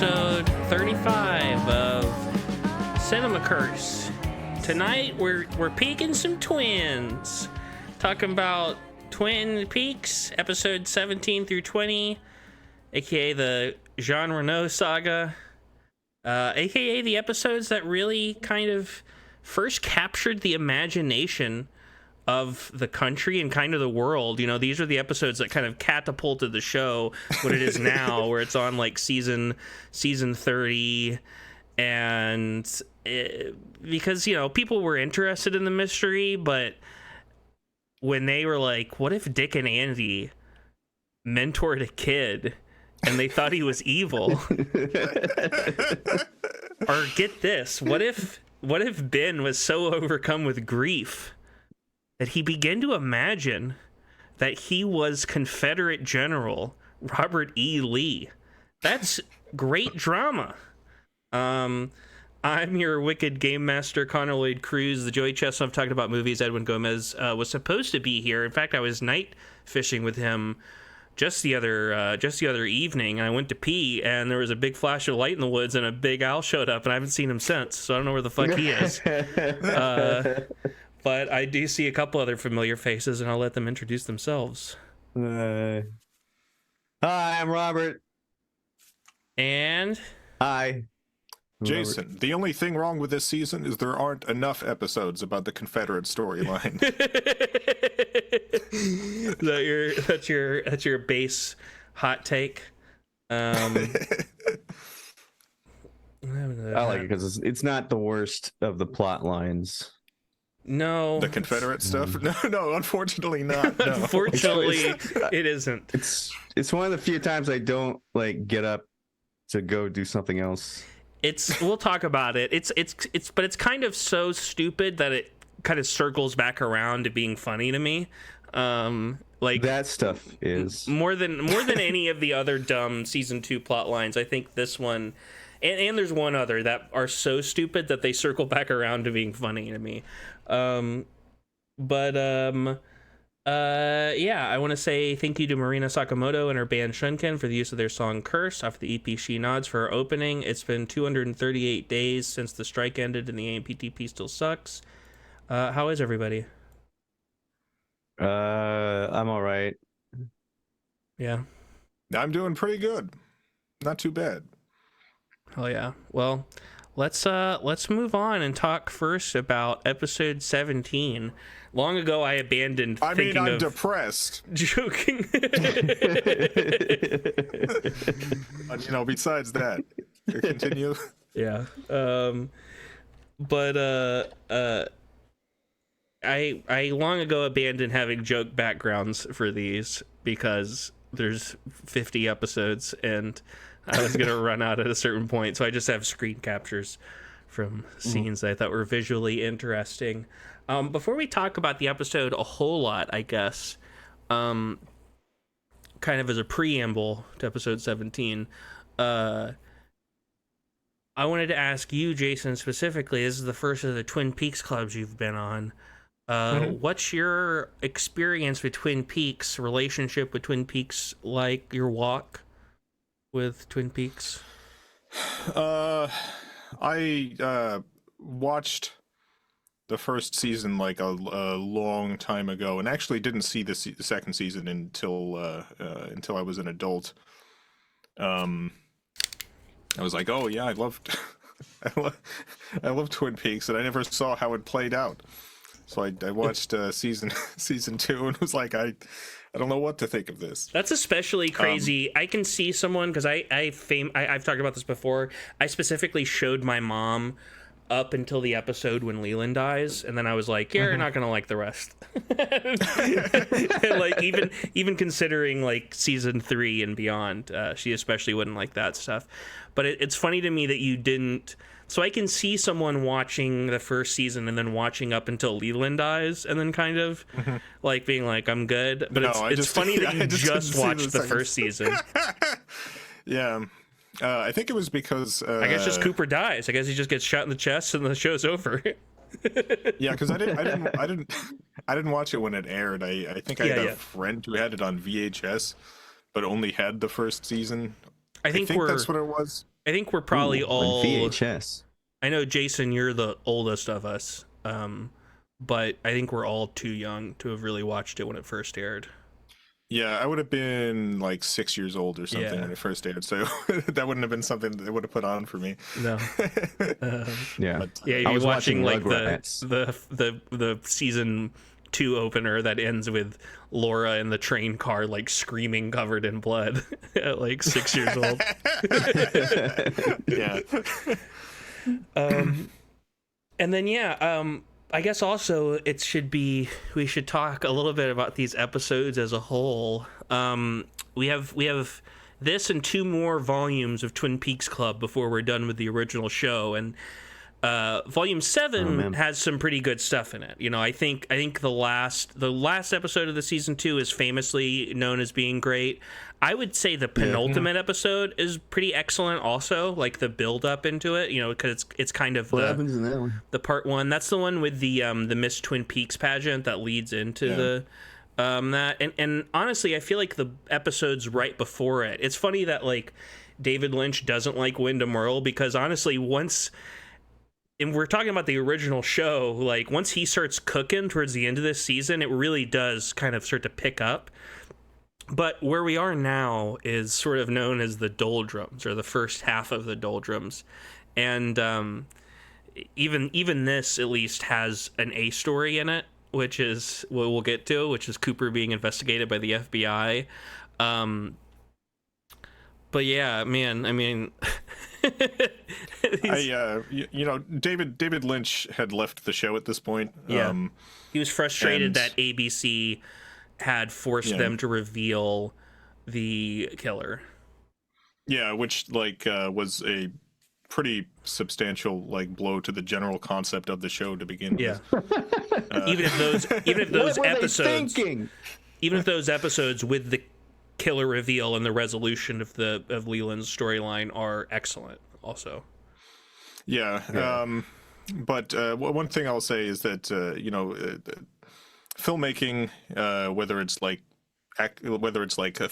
episode 35 of Cinema Curse. Tonight we're peeking some twins, talking about Twin Peaks, episode 17 through 20, aka the Jean Reno saga, aka the episodes that really kind of first captured the imagination of the country and kind of the world. You know, these are the episodes that kind of catapulted the show what it is now, where it's on like season 30, and because, you know, people were interested in the mystery, but when they were like, what if Dick and Andy mentored a kid and they thought he was evil? Or get this, what if Ben was so overcome with grief that he began to imagine that he was Confederate General Robert E. Lee? That's great drama. I'm your wicked game master, Connor Lloyd Crews. The Joey Chestnut talking about movies. Edwin Gomez was supposed to be here. In fact, I was night fishing with him just the other evening, and I went to pee, and there was a big flash of light in the woods, and a big owl showed up, and I haven't seen him since, so I don't know where the fuck he is. But I do see a couple other familiar faces, and I'll let them introduce themselves. Hi, I'm Robert. And hi, Jason. The only thing wrong with this season is there aren't enough episodes about the Confederate storyline. That's your base hot take. I like it because it's not the worst of the plot lines. No, the Confederate stuff. No, unfortunately not. No. Unfortunately, it isn't. It's one of the few times I don't like get up to go do something else. We'll talk about it. But it's kind of so stupid that it kind of circles back around to being funny to me. Like that stuff is more than any of the other dumb season 2 plot lines. I think this one, and there's one other that are so stupid that they circle back around to being funny to me. Yeah, I want to say thank you to Marina Sakamoto and her band Shunken for the use of their song Curse off the EP She Nods for our opening. It's been 238 days since the strike ended and the AMPTP still sucks. How is everybody? I'm all right. Yeah. I'm doing pretty good. Not too bad. Oh yeah. Well, let's move on and talk first about episode 17. Long ago, I abandoned. I'm depressed. Joking. But, besides that, continue. Yeah. I long ago abandoned having joke backgrounds for these because there's 50 episodes and I was gonna run out at a certain point, so I just have screen captures from scenes that I thought were visually interesting. Before we talk about the episode a whole lot, I guess, kind of as a preamble to episode 17, I wanted to ask you, Jason, specifically. This is the first of the Twin Peaks clubs you've been on. What's your experience with Twin Peaks, relationship with Twin Peaks, like your walk with Twin Peaks? I watched the first season like a long time ago, and actually didn't see the second season until I was an adult. I was like, oh yeah, I loved Twin Peaks, and I never saw how it played out. So I watched season 2 and was like, I don't know what to think of this. That's especially crazy. I can see someone, because I've talked about this before. I specifically showed my mom up until the episode when Leland dies, and then I was like, you're not gonna like the rest. Like even considering like season 3 and beyond, she especially wouldn't like that stuff. But it's funny to me that you didn't. So I can see someone watching the first season and then watching up until Leland dies and then kind of like being like, I'm good. But it's funny that you just watched the first season. Yeah. I think it was because I guess just Cooper dies. I guess he just gets shot in the chest and the show's over. Yeah, because I didn't watch it when it aired. I think I had a friend who had it on VHS, but only had the first season. I think that's what it was. I think we're probably Ooh, all on VHS. I know, Jason, you're the oldest of us, but I think we're all too young to have really watched it when it first aired. Yeah, I would have been like 6 years old or something Yeah. when it first aired, so that wouldn't have been something that they would have put on for me. No. Yeah. But, Yeah, I you're was watching like Rugrats. the season 2 opener that ends with Laura in the train car like screaming covered in blood at like 6 years old. yeah. And then I guess also we should talk a little bit about these episodes as a whole. We have this and 2 more volumes of Twin Peaks Club before we're done with the original show, and volume 7 has some pretty good stuff in it. You know, I think the last episode of the season 2 is famously known as being great. I would say the penultimate episode is pretty excellent also, like the build up into it, you know, because it's kind of What happens in that one? the part 1. That's the one with the Miss Twin Peaks pageant that leads into the that. And honestly, I feel like the episodes right before it, it's funny that like David Lynch doesn't like Wyndham Earle, because honestly, and we're talking about the original show, like once he starts cooking towards the end of this season, it really does kind of start to pick up. But where we are now is sort of known as the doldrums, or the first half of the doldrums. And even this at least has an A story in it, which is what we'll get to, which is Cooper being investigated by the FBI. But yeah, man, I mean... David Lynch had left the show at this point. Yeah. He was frustrated that ABC had forced them to reveal the killer. Yeah, which was a pretty substantial blow to the general concept of the show to begin with. Even if those What were episodes, they thinking? even if those episodes with the killer reveal and the resolution of Leland's storyline are excellent also. But one thing I'll say is that filmmaking, whether it's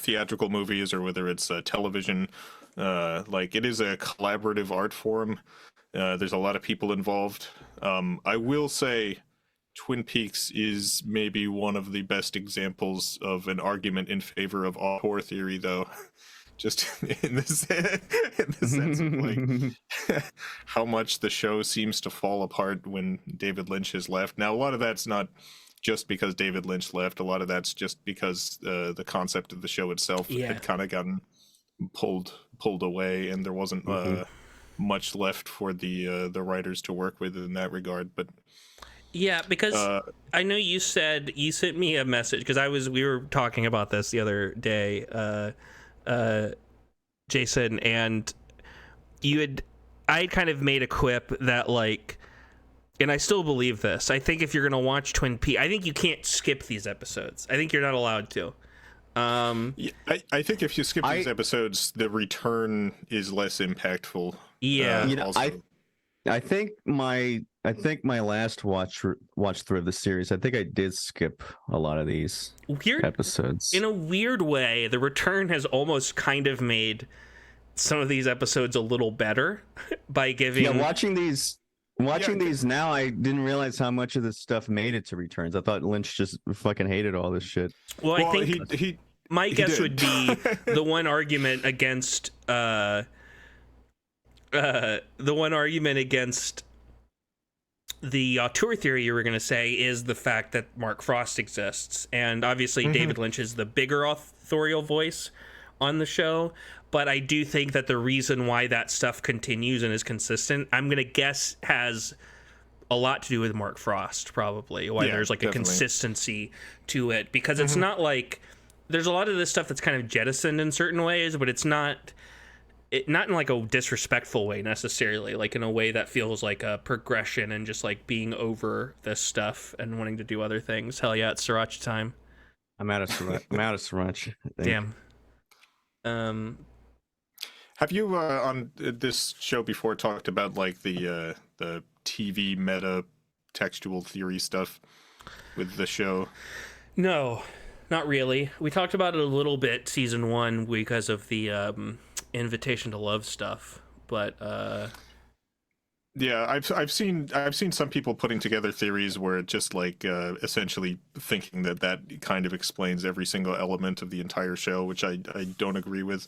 theatrical movies or whether it's television, it is a collaborative art form. There's a lot of people involved. I will say Twin Peaks is maybe one of the best examples of an argument in favor of auteur theory, though. Just in the sense of how much the show seems to fall apart when David Lynch has left. Now, a lot of that's not just because David Lynch left. A lot of that's just because the concept of the show itself had kind of gotten pulled away, and there wasn't much left for the writers to work with in that regard. But yeah, because I know you sent me a message, because we were talking about this the other day, Jason, and I kind of made a quip that and I still believe this. I think if you're gonna watch Twin Peaks, I think you can't skip these episodes. I think you're not allowed to. I think if you skip these episodes, the return is less impactful. Yeah, I think my last watch through of the series, I think I did skip a lot of these episodes. In a weird way, the return has almost kind of made some of these episodes a little better by giving. Yeah, watching these now, I didn't realize how much of this stuff made it to returns. I thought Lynch just fucking hated all this shit. Well, I think my guess would be the one argument against the auteur theory you were going to say is the fact that Mark Frost exists, and obviously David Lynch is the bigger authorial voice on the show. But I do think that the reason why that stuff continues and is consistent, I'm going to guess, has a lot to do with Mark Frost, probably. Why there's a consistency to it, because it's not like there's a lot of this stuff that's kind of jettisoned in certain ways, but it's not in a disrespectful way necessarily, in a way that feels like a progression and just being over this stuff and wanting to do other things. Hell yeah, it's Sriracha time. I'm out of Sriracha. Damn. Have you on this show before talked about the TV meta textual theory stuff with the show? No, not really. We talked about it a little bit season 1 because of the Invitation to Love stuff, but yeah, I've seen some people putting together theories where it just like essentially thinking that kind of explains every single element of the entire show, which I don't agree with.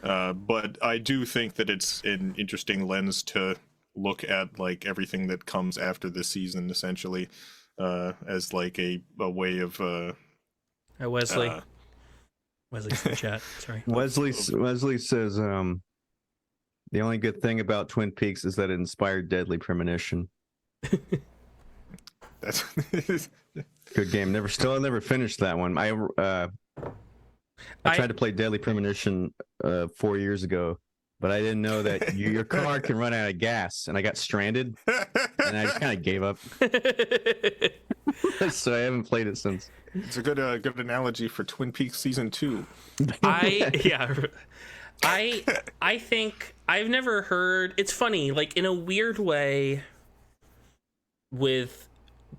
But I do think that it's an interesting lens to look at like everything that comes after this season, essentially, as like a way of Wesley's in the chat. Sorry. Wesley says the only good thing about Twin Peaks is that it inspired Deadly Premonition. That's good game. I never finished that one. I tried to play Deadly Premonition 4 years ago, but I didn't know that your car can run out of gas, and I got stranded, and I just kind of gave up. So I haven't played it since. It's a good analogy for Twin Peaks season 2. I think I've never heard. It's funny, like in a weird way, with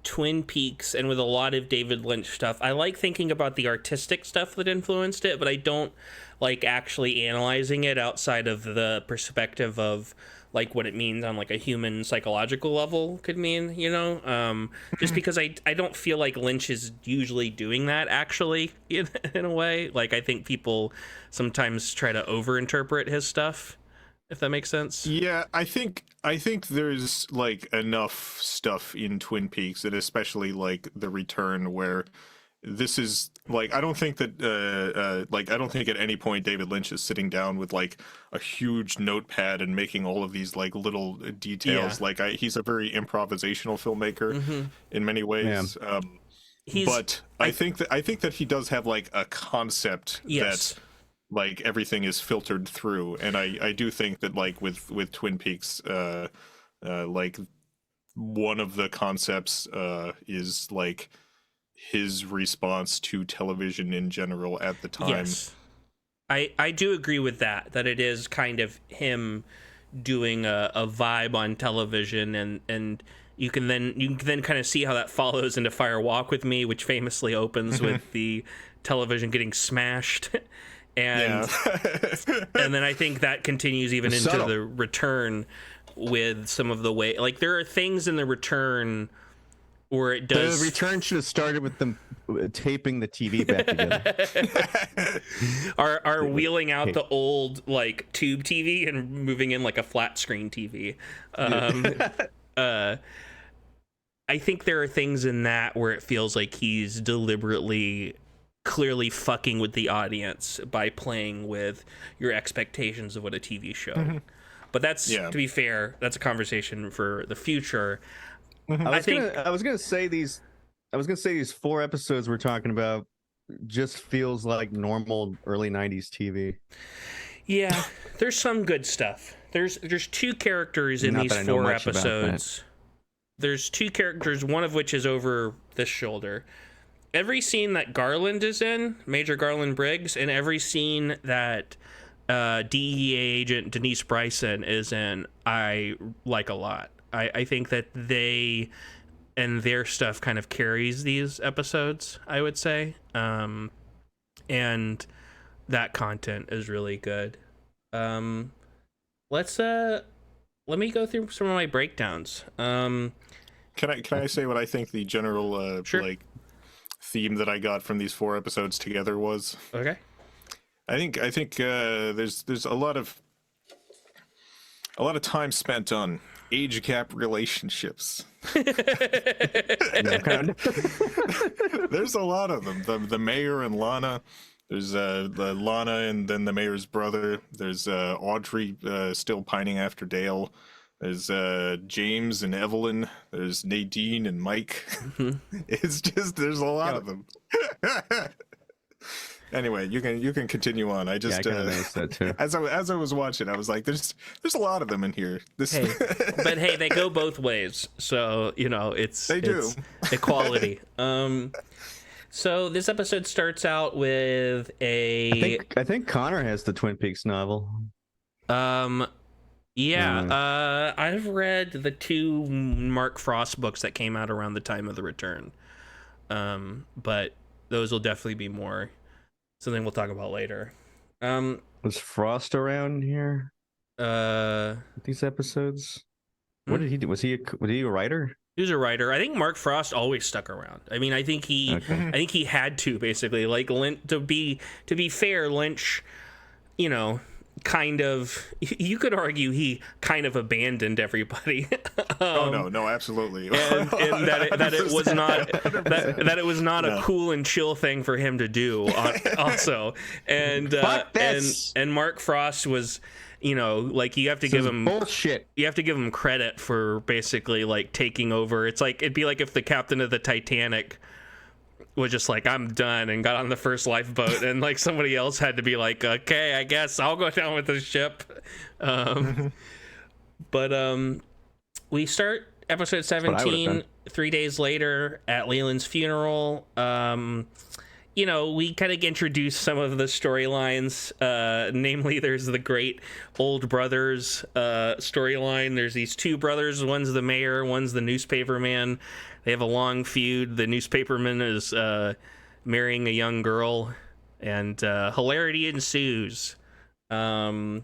Twin Peaks and with a lot of David Lynch stuff, I like thinking about the artistic stuff that influenced it, but I don't like actually analyzing it outside of the perspective of like what it means on like a human psychological level could mean, you know, just because I don't feel like Lynch is usually doing that actually in a way. Like I think people sometimes try to overinterpret his stuff, if that makes sense. Yeah, I think there's like enough stuff in Twin Peaks, and especially like The Return, where this is like I don't think at any point David Lynch is sitting down with like a huge notepad and making all of these like little details. Yeah. Like he's a very improvisational filmmaker in many ways. Yeah. But I think that he does have like a concept that like everything is filtered through, and I do think that like with Twin Peaks, like one of the concepts is like his response to television in general at the time. Yes. I do agree with that it is kind of him doing a vibe on television, and you can then kind of see how that follows into Fire Walk with Me, which famously opens with the television getting smashed. And and then I think that continues even into The Return with some of the way, like there are things in The Return where it does. The Return should have started with them taping the TV back together. are wheeling out the old like tube TV and moving in like a flat screen TV. I think there are things in that where it feels like he's deliberately clearly fucking with the audience by playing with your expectations of what a TV show. But that's to be fair, that's a conversation for the future. I was gonna say these 4 episodes we're talking about just feels like normal early 90s TV. Yeah, there's some good stuff. There's 2 characters in these 4 episodes. There's 2 characters, one of which is over this shoulder. Every scene that Garland is in, Major Garland Briggs, and every scene that DEA agent Denise Bryson is in, I like a lot. I think that they and their stuff kind of carries these episodes, I would say. And that content is really good. Let me go through some of my breakdowns. Can I say what I think the general sure. like theme that I got from these 4 episodes together was? Okay. I think there's a lot of time spent on age gap relationships. There's a lot of them. The mayor and Lana. There's the Lana and then the mayor's brother. There's Audrey still pining after Dale. There's James and Evelyn. There's Nadine and Mike. It's just there's a lot of them. Anyway, you can continue on. I just I noticed that too. As I was watching, I was like, there's a lot of them in here. But hey, they go both ways, so you know it's equality. So this episode starts out with I think Connor has the Twin Peaks novel. Yeah, I've read the 2 Mark Frost books that came out around the time of The Return, but those will definitely be more something we'll talk about later. Was Frost around here? these episodes? What did he do? Was he a writer? He was a writer. I think Mark Frost always stuck around. I mean, I think he had to, basically, like, to be fair, Lynch, you know, kind of, you could argue he kind of abandoned everybody. No, absolutely. and that it was not a cool and chill thing for him to do also. And and Mark Frost was, you know, like, you have to give him bullshit. You have to give him credit for basically, like, taking over. It's like, it'd be like if the captain of the Titanic was just like, I'm done, and got on the first lifeboat, and like somebody else had to be like, okay, I guess I'll go down with the ship. But we start episode 17 3 days later at Leland's funeral. You know, we kind of introduce some of the storylines. Namely, there's the great old brothers storyline. There's these two brothers. One's the mayor, one's the newspaper man. They have a long feud. The newspaperman is marrying a young girl, and hilarity ensues. And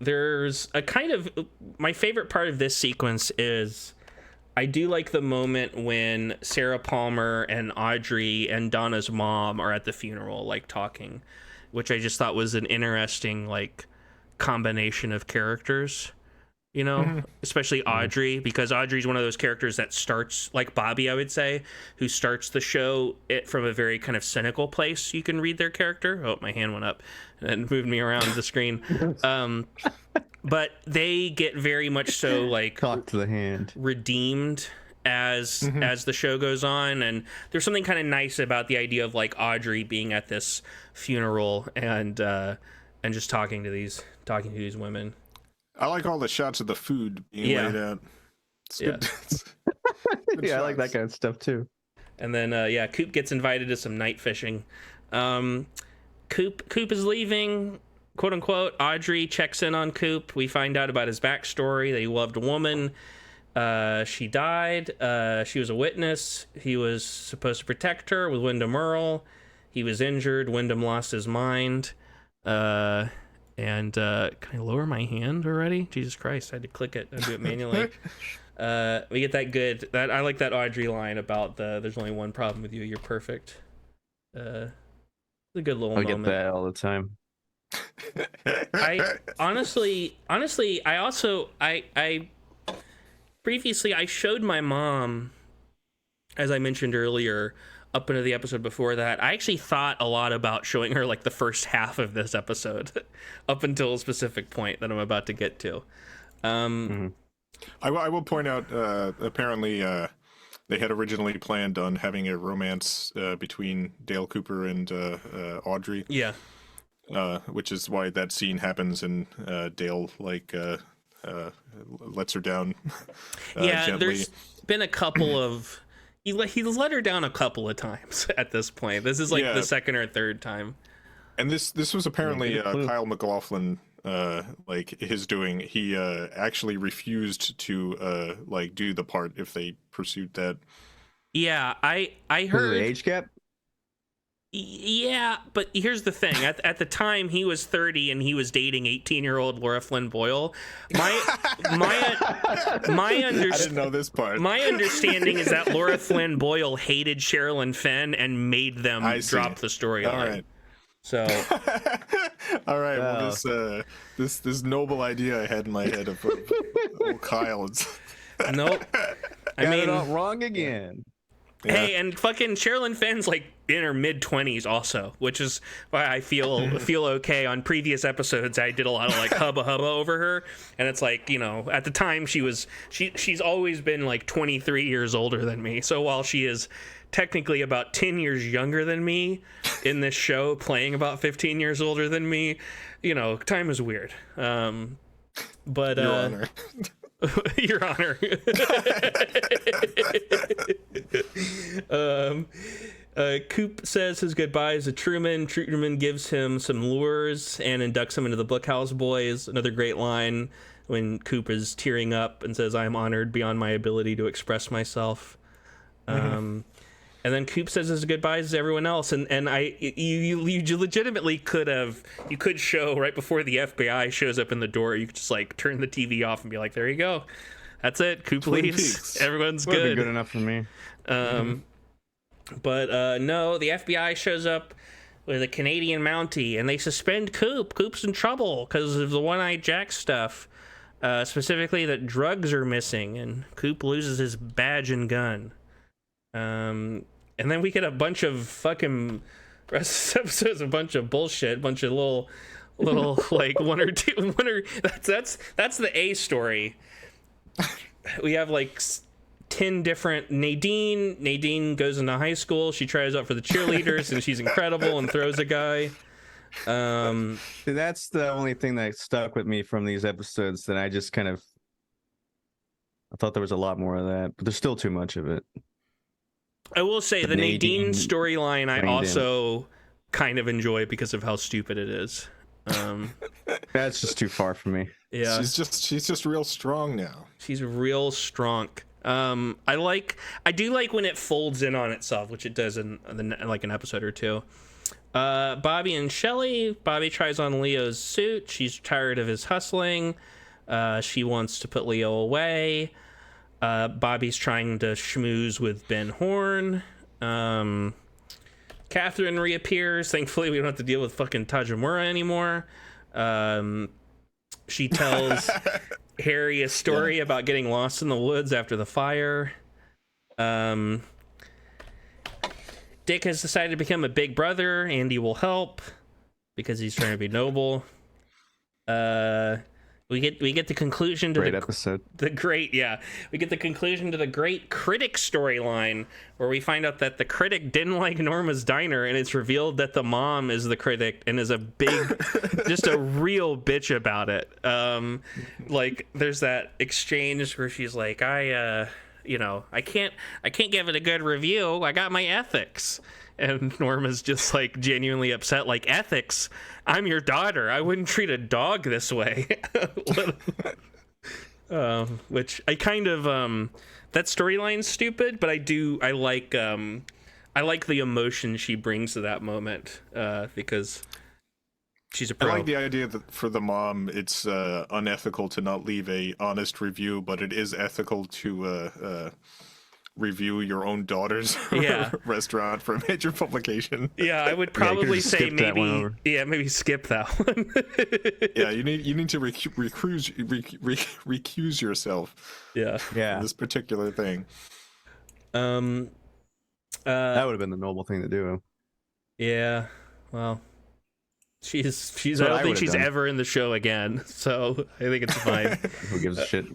there's a kind of, my favorite part of this sequence is, I do like the moment when Sarah Palmer and Audrey and Donna's mom are at the funeral, like, talking, which I just thought was an interesting, like, combination of characters, you know, especially Audrey, because Audrey's one of those characters that starts, like Bobby, I would say, who starts the show from a very kind of cynical place. You can read their character. Oh, my hand went up and moved me around the screen. But they get very much so, like, talk to the hand, redeemed as the show goes on. And there's something kind of nice about the idea of, like, Audrey being at this funeral and just talking to these women. I like all the shots of the food being laid out. It's good. Good I like that kind of stuff too. And then Coop gets invited to some night fishing. Coop is leaving, quote unquote. Audrey checks in on Coop. We find out about his backstory, that he loved a woman. She died. She was a witness. He was supposed to protect her with Wyndham Earl. He was injured. Wyndham lost his mind. And can I lower my hand already? Jesus Christ, I had to click it. I do it manually. We get that I like that Audrey line about there's only one problem with you, you're perfect. It's a good little moment. I get that all the time. I honestly I previously I showed my mom, as I mentioned earlier, up into the episode before that, I actually thought a lot about showing her, like, the first half of this episode up until a specific point that I'm about to get to. I will point out, apparently they had originally planned on having a romance between Dale Cooper and Audrey. Yeah. Which is why that scene happens, and Dale, like, lets her down gently. There's been a couple of... He's let her down a couple of times at this point. This is like the second or third time. And this was apparently Kyle MacLachlan, like, his doing. He actually refused to like, do the part if they pursued that. Yeah, I heard the age gap. Yeah, but here's the thing. At the time, he was 30 and he was dating 18-year-old Laura Flynn Boyle. I didn't know this part. My understanding is that Laura Flynn Boyle hated Sherilyn Fenn and made them drop the storyline. All right. So, all right. Well, this noble idea I had in my head of Kyle. Nope. I mean, it wrong again. Hey, and fucking Sherilyn Fenn's, like, in her mid-20s also, which is why I feel okay. On previous episodes, I did a lot of, like, hubba over her, and it's like, you know, at the time she's always been, like, 23 years older than me. So while she is technically about 10 years younger than me in this show, playing about 15 years older than me, you know, time is weird. But Your Honor. Your Honor. Coop says his goodbyes to Truman. Truman gives him some lures and inducts him into the Bookhouse Boys. Another great line when Coop is tearing up and says, "I am honored beyond my ability to express myself." And then Coop says his goodbyes to everyone else, and you legitimately could show right before the FBI shows up in the door. You could just like turn the TV off and be like, "There you go, that's it. Coop leaves. Everyone's Would've good." been good enough for me. But no, the FBI shows up with a Canadian Mountie, and they suspend Coop. Coop's in trouble because of the One-Eyed Jack stuff, specifically that drugs are missing, and Coop loses his badge and gun. And then we get a bunch of fucking rest of this episode's a bunch of bullshit, bunch of little like one or that's the A story. We have like 10 different Nadine goes into high school. She tries out for the cheerleaders and she's incredible and throws a guy. That's the only thing that stuck with me from these episodes, that I just kind of, I thought there was a lot more of that, but there's still too much of it. I will say the Nadine storyline I also kind of enjoy because of how stupid it is. That's just too far for me. Yeah, she's just real strong now. She's real strong. I do like when it folds in on itself, which it does in like an episode or two. Bobby and Shelley. Bobby tries on Leo's suit. She's tired of his hustling. She wants to put Leo away. Bobby's trying to schmooze with Ben Horn. Catherine reappears. Thankfully, we don't have to deal with fucking Tajimura anymore. She tells Harry a story about getting lost in the woods after the fire. Dick has decided to become a big brother. Andy will help because he's trying to be noble. We get the conclusion to great episode. We get the conclusion to the great critic storyline, where we find out that the critic didn't like Norma's Diner, and it's revealed that the mom is the critic and is a big, just a real bitch about it. Like there's that exchange where she's like, I can't give it a good review. I got my ethics. And Norma's just like genuinely upset, like, ethics? I'm your daughter. I wouldn't treat a dog this way. Which I kind of that storyline's stupid, but I like the emotion she brings to that moment, because she's a pro. I like the idea that for the mom, it's unethical to not leave a honest review, but it is ethical to review your own daughter's restaurant for a major publication. Yeah, I would probably say maybe skip that one. Yeah, you need to recuse yourself. Yeah. From this particular thing. That would have been the noble thing to do. Yeah. Well, she's I don't think she's ever in the show again, so I think it's fine. Who gives a shit?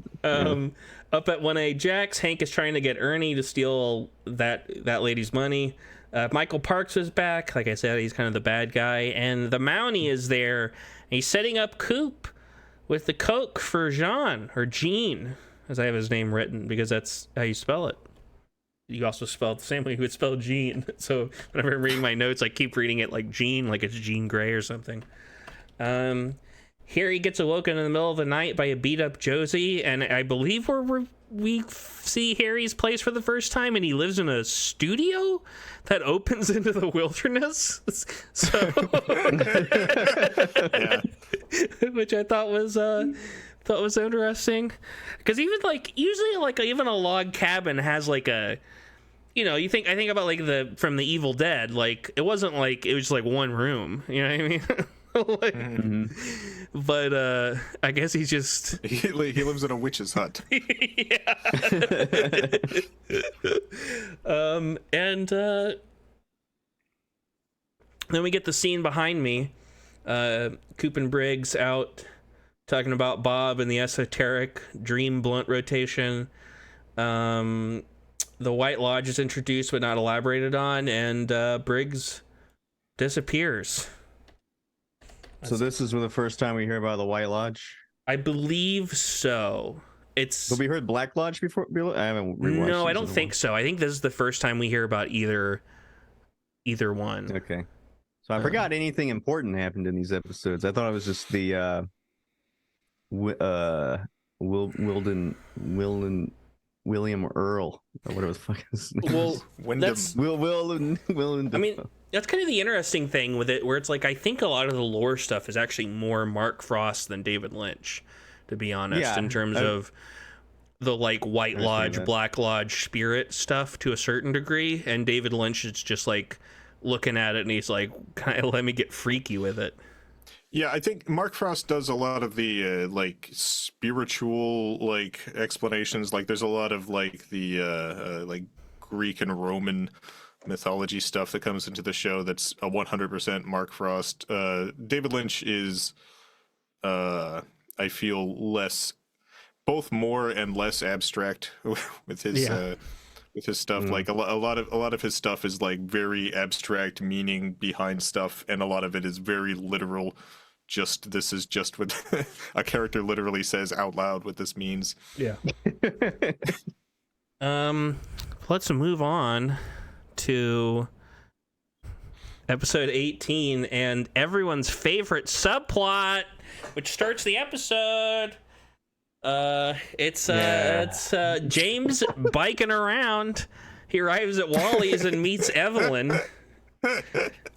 Up at 1A Jack's, Hank is trying to get Ernie to steal that lady's money. Michael Parks is back. Like I said, he's kind of the bad guy. And the Mountie is there. And he's setting up Coop with the Coke for Jean, or Gene, as I have his name written, because that's how you spell it. You also spell it the same way you would spell Gene. So whenever I'm reading my notes, I keep reading it like Gene, like it's Jean Grey or something. Harry gets awoken in the middle of the night by a beat-up Josie, and I believe we see Harry's place for the first time, and he lives in a studio that opens into the wilderness. So, which I thought was interesting, because even like usually like even a log cabin has like a, I think about like from the Evil Dead, like it wasn't like it was just like one room, you know what I mean? Like, but I guess he lives in a witch's hut. Yeah. And then we get the scene behind me. Coop and Briggs out talking about Bob and the esoteric dream blunt rotation. The White Lodge is introduced but not elaborated on, and Briggs disappears. So this is the first time we hear about the White Lodge? I believe so. But we heard Black Lodge before? I haven't rewatched. No, I don't think so. I think this is the first time we hear about either one. Okay. So I forgot anything important happened in these episodes. I thought it was just the William Earl or whatever the fuck his name Well, is. Wyndham. that's Will I mean, that's kind of the interesting thing with it, where it's like I think a lot of the lore stuff is actually more Mark Frost than David Lynch, to be honest, in terms of the like White Lodge, Black Lodge spirit stuff to a certain degree, and David Lynch is just like looking at it and he's like, kind of let me get freaky with it. Yeah, I think Mark Frost does a lot of the like spiritual like explanations. Like there's a lot of like the like Greek and Roman mythology stuff that comes into the show that's a 100% Mark Frost. David Lynch is I feel both more and less abstract with his stuff. Like a lot of his stuff is like very abstract meaning behind stuff, and a lot of it is very literal. This is just what a character literally says out loud what this means. Yeah. Let's move on to episode 18 and everyone's favorite subplot, which starts the episode. It's James biking around. He arrives at Wally's and meets Evelyn.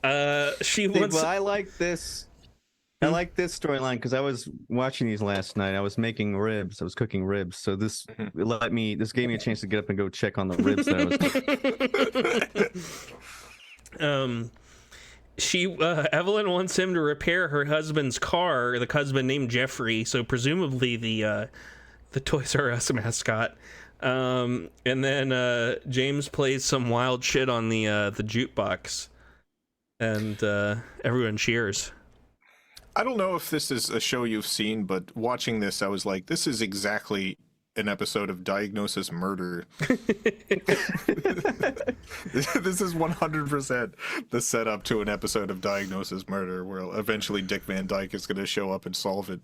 I like this. I like this storyline because I was watching these last night. I was making ribs. I was cooking ribs. So this gave me a chance to get up and go check on the ribs that I was cooking. Evelyn wants him to repair her husband's car, the husband named Jeffrey, so presumably the Toys R Us mascot. And then James plays some wild shit on the jukebox, and everyone cheers. I don't know if this is a show you've seen, but watching this, I was like, this is exactly an episode of Diagnosis Murder. This is 100% the setup to an episode of Diagnosis Murder, where eventually Dick Van Dyke is going to show up and solve it.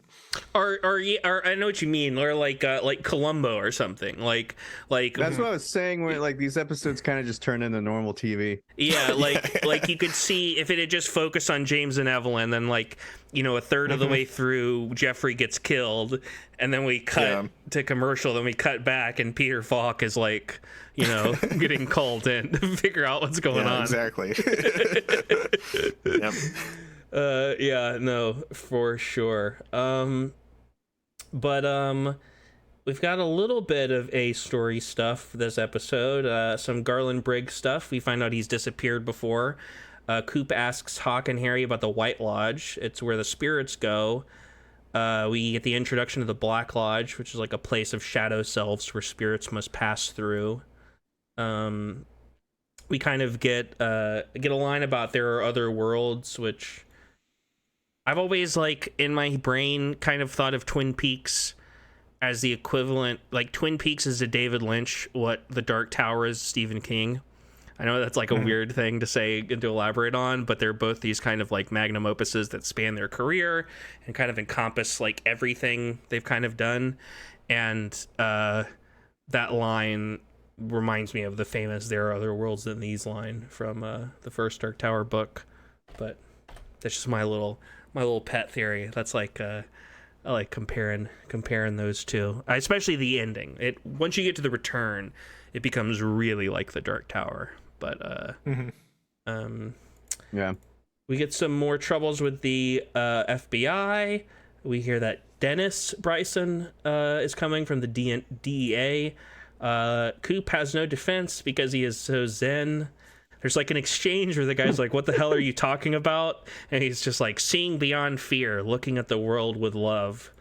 Or I know what you mean, or like Columbo or something. Like that's what I was saying. Where like these episodes kind of just turn into normal TV. Yeah, like you could see if it had just focused on James and Evelyn, then like, you know, a third of the way through Jeffrey gets killed, and then we cut to commercial, then we cut back and Peter Falk is like, you know, getting called in to figure out what's going on. Exactly. Yep. Yeah, no, for sure. But we've got a little bit of A story stuff this episode. Some Garland Briggs stuff. We find out he's disappeared before. Coop asks Hawk and Harry about the White Lodge. It's where the spirits go. We get the introduction to the Black Lodge, which is like a place of shadow selves where spirits must pass through. We kind of get a line about there are other worlds, which I've always, like, in my brain kind of thought of Twin Peaks as the equivalent. Like, Twin Peaks is to David Lynch what The Dark Tower is Stephen King. I know that's like a weird thing to say and to elaborate on, but they're both these kind of like magnum opuses that span their career and kind of encompass like everything they've kind of done. And that line reminds me of the famous "There Are Other Worlds Than These" line from the first Dark Tower book. But that's just my little pet theory. That's like I like comparing those two, especially the ending. Once you get to the return, it becomes really like the Dark Tower. But yeah, we get some more troubles with the FBI. We hear that Dennis Bryson is coming from the DEA. Coop has no defense because he is so zen. There's like an exchange where the guy's like, "What the hell are you talking about?" And he's just like, "Seeing beyond fear, looking at the world with love,"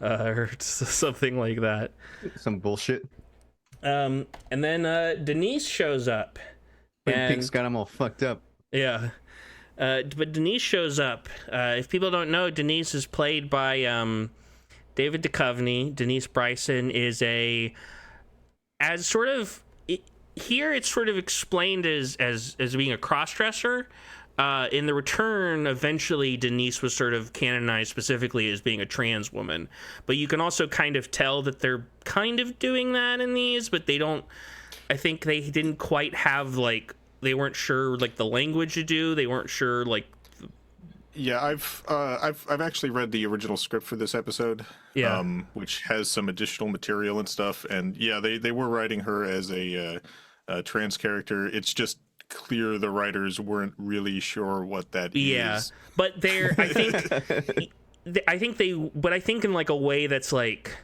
or something like that. Some bullshit. And then Denise shows up. And Pink's got him all fucked up. Yeah. But Denise shows up. If people don't know, Denise is played by David Duchovny. Denise Bryson is here it's sort of explained as being a cross-dresser. In The Return, eventually Denise was sort of canonized specifically as being a trans woman. But you can also kind of tell that they're kind of doing that in these, but they don't. I think they didn't quite have, like, they weren't sure, like, the language to do. They weren't sure, like, Yeah, I've actually read the original script for this episode, Yeah. which has some additional material and stuff. And yeah, they were writing her as a trans character. It's just clear the writers weren't really sure what that Yeah, is. but I think in like a way that's like,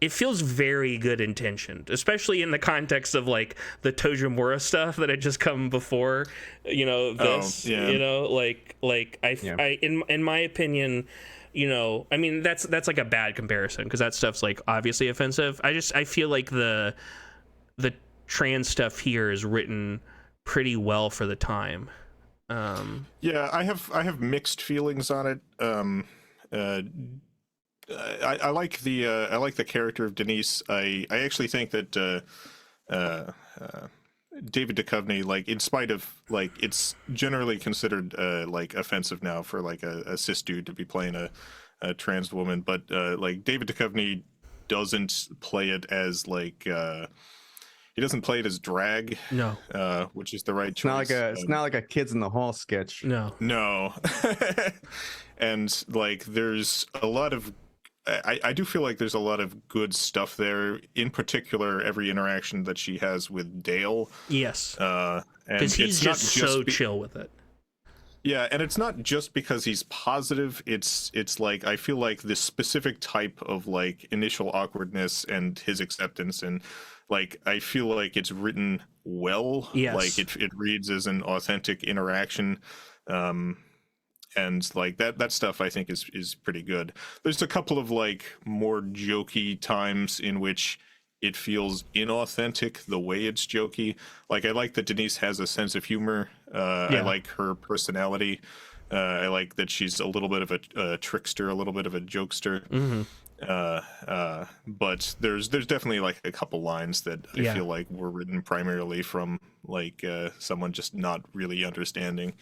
it feels very good intentioned, especially in the context of like the Tojimura stuff that had just come before, this, in my opinion, I mean, that's like a bad comparison because that stuff's like obviously offensive. I feel like the trans stuff here is written pretty well for the time. Yeah, I have mixed feelings on it. I like the character of Denise. I actually think that David Duchovny, like, in spite of like it's generally considered like offensive now for like a cis dude to be playing a trans woman, but like David Duchovny doesn't play it as like he doesn't play it as drag. No, which is the right choice. It's not like a Kids in the Hall sketch. No. And like there's a lot of I do feel like there's a lot of good stuff there. In particular, every interaction that she has with Dale. Yes. Because he's just so chill with it. Yeah, and it's not just because he's positive. It's like I feel like this specific type of like initial awkwardness and his acceptance, and like I feel like it's written well. Yes. Like it reads as an authentic interaction. And like that stuff I think is pretty good. There's a couple of like more jokey times in which it feels inauthentic the way it's jokey. Like I like that Denise has a sense of humor. I like her personality. I like that she's a little bit of a trickster, a little bit of a jokester. Mm-hmm. But there's definitely like a couple lines that I feel like were written primarily from like someone just not really understanding.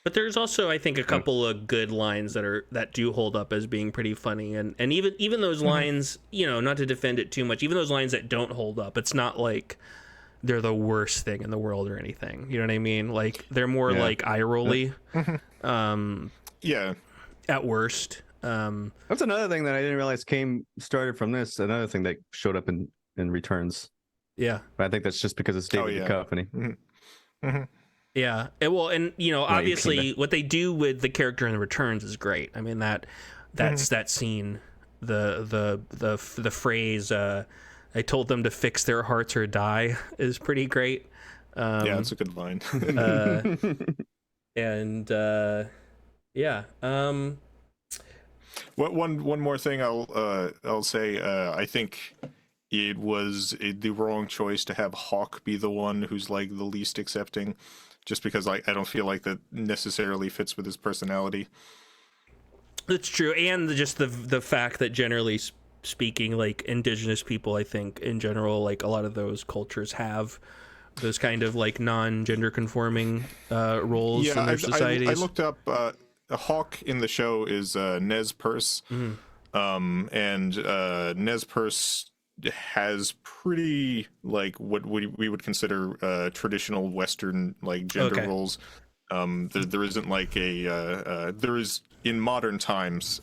But there's also, I think, a couple of good lines that do hold up as being pretty funny, and even those lines, not to defend it too much, even those lines that don't hold up, it's not like they're the worst thing in the world or anything. You know what I mean? Like they're more like eye rolly, at worst. That's another thing that I didn't realize started from this. Another thing that showed up in Returns. Yeah, but I think that's just because it's David Duchovny. Mm-hmm. Yeah, and obviously what they do with the character in the Returns is great. I mean that's that scene, the phrase "I told them to fix their hearts or die" is pretty great. Yeah, it's a good line. One more thing I'll say. I think it was the wrong choice to have Hawk be the one who's like the least accepting. Just because I don't feel like that necessarily fits with his personality. That's true, and just the fact that generally speaking, like indigenous people, I think in general, like a lot of those cultures have those kind of like non-gender conforming roles in their societies. I looked up a Hawk in the show is Nez Perce, and Nez Perce has pretty like what we would consider traditional Western like gender roles. There isn't like there is in modern times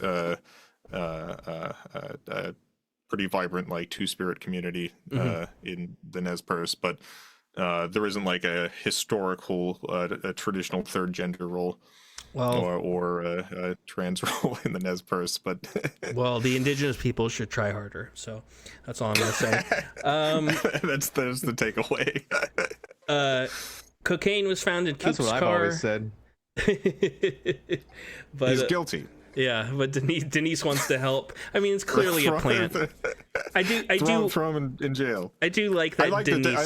pretty vibrant like two-spirit community in the Nez Perce, but there isn't like a historical a traditional third gender role. Or a trans role in the Nez Perce, but well, the indigenous people should try harder. So that's all I'm gonna say. That's the takeaway. Cocaine was found in Coop's car. That's what I've always said. But he's guilty. Yeah, but Denise wants to help. I mean, it's clearly a plant. I do throw him in jail. I do like that. I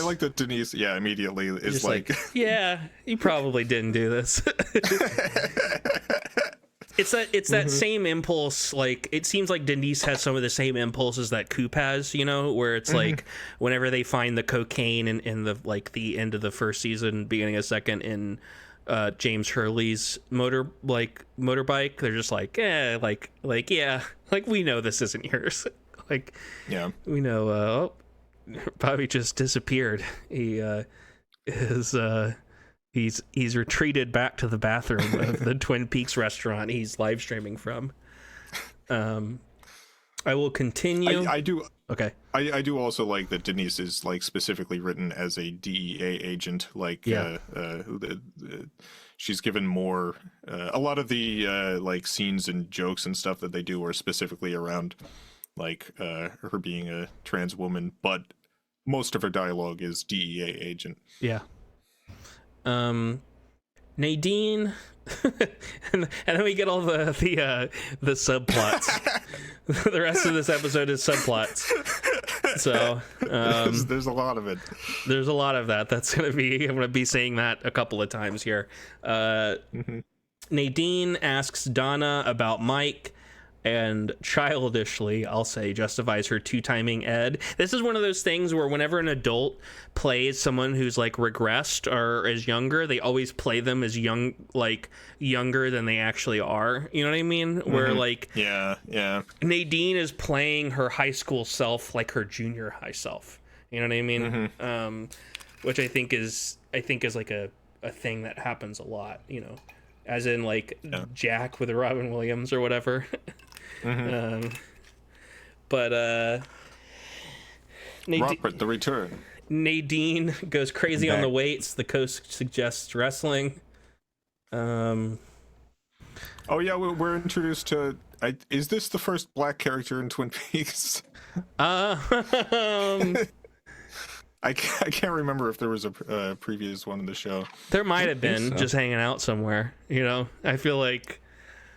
like that Denise. Yeah, immediately is like yeah, you probably didn't do this. It's that same impulse. Like it seems like Denise has some of the same impulses that Coop has. Where it's like whenever they find the cocaine in the like the end of the first season, beginning of second in James Hurley's motorbike, they're just like we know this isn't yours. Like we know Bobby just disappeared. He is He's retreated back to the bathroom of the Twin Peaks restaurant he's live streaming from. I will continue. I do. Okay. I do also like that Denise is like specifically written as a DEA agent. Like, she's given more. A lot of the like scenes and jokes and stuff that they do are specifically around like her being a trans woman, but most of her dialogue is DEA agent. Yeah. Nadine, and then we get all the subplots. The rest of this episode is subplots. So there's a lot of it. There's a lot of that. I'm gonna be saying that a couple of times here. Nadine asks Donna about Mike, and childishly, I'll say, justifies her two-timing Ed. This is one of those things where whenever an adult plays someone who's like regressed or is younger, they always play them as younger than they actually are. You know what I mean? Where like Nadine is playing her high school self like her junior high self. You know what I mean? Which I think is like a thing that happens a lot. You know, as in like Jack with Robin Williams or whatever. But Robert, the return. Nadine goes crazy on the weights. The coach suggests wrestling. Oh yeah, we're introduced to. Is this the first black character in Twin Peaks? I can't remember if there was a previous one in the show. There might have been, just hanging out somewhere. You know, I feel like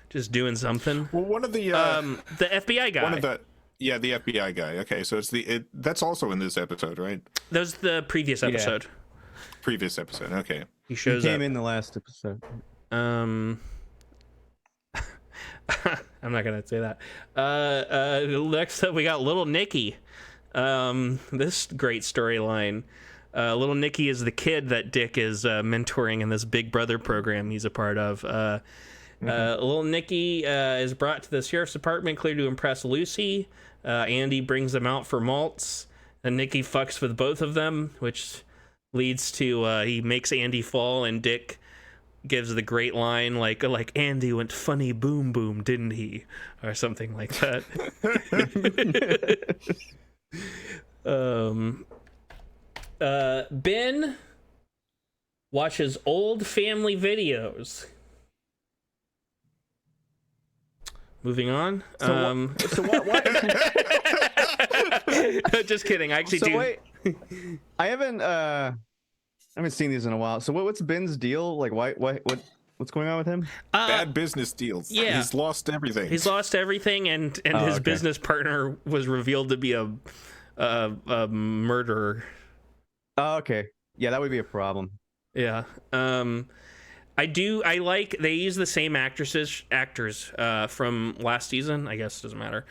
just doing something. Well, one of the FBI guy. One of the the FBI guy. Okay, so it's that's also in this episode, right? That was the previous episode. Previous episode. Okay. He shows came up in the last episode. I'm not gonna say that. Next up, we got Little Nicky. This great storyline. Little Nicky is the kid that Dick is mentoring in this Big Brother program he's a part of. Little Nicky is brought to the sheriff's department, clear to impress Lucy. Andy brings them out for malts, and Nicky fucks with both of them, which leads to he makes Andy fall, and Dick gives the great line like Andy went funny boom boom, didn't he, or something like that. Ben watches old family videos. Moving on. So what? Just kidding. I actually do. Wait, I haven't seen these in a while. So what's Ben's deal? Like, what's going on with him? Bad business deals. Yeah, he's lost everything. He's lost everything, and his business partner was revealed to be a murderer. Oh, okay. Yeah, that would be a problem. Yeah. I like they use the same actors from last season, I guess it doesn't matter,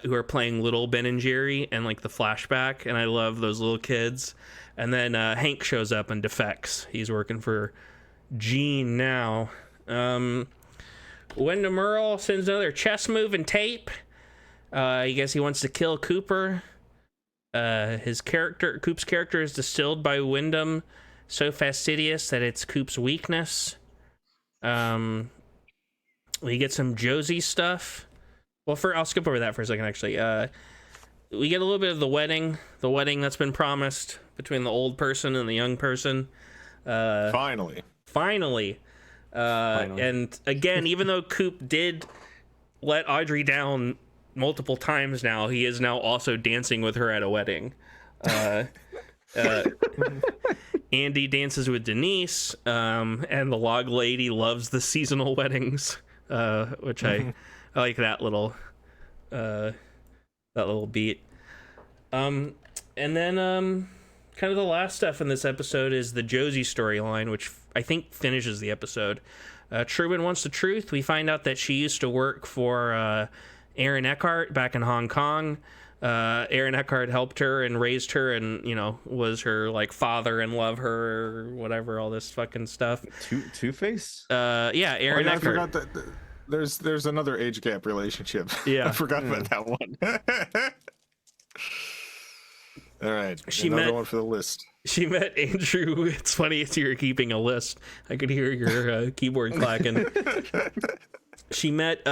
who are playing little Ben and Jerry and like the flashback, and I love those little kids. And then Hank shows up and defects. He's working for Gene now. Wyndham Earl sends another chess move and tape. I guess he wants to kill Cooper. Coop's character is distilled by Wyndham, so fastidious that it's Coop's weakness. We get some Josie stuff. Well, I'll skip over that for a second, actually. We get a little bit of the wedding that's been promised between the old person and the young person. Finally. And again, even though Coop did let Audrey down multiple times now, he is now also dancing with her at a wedding. Andy dances with Denise, and the log lady loves the seasonal weddings, which I like that little beat. And then kind of the last stuff in this episode is the Josie storyline, which I think finishes the episode. Truman wants the truth. We find out that she used to work for Aaron Eckhart back in Hong Kong. Aaron Eckhart helped her and raised her, and was her like father and love her, or whatever, all this fucking stuff. Two-Face? Yeah, Aaron Eckhart. I forgot that there's another age gap relationship. Yeah. I forgot about that one. All right. She Another one for the list. She met Andrew. It's funny as you're keeping a list. I could hear your keyboard clacking. She met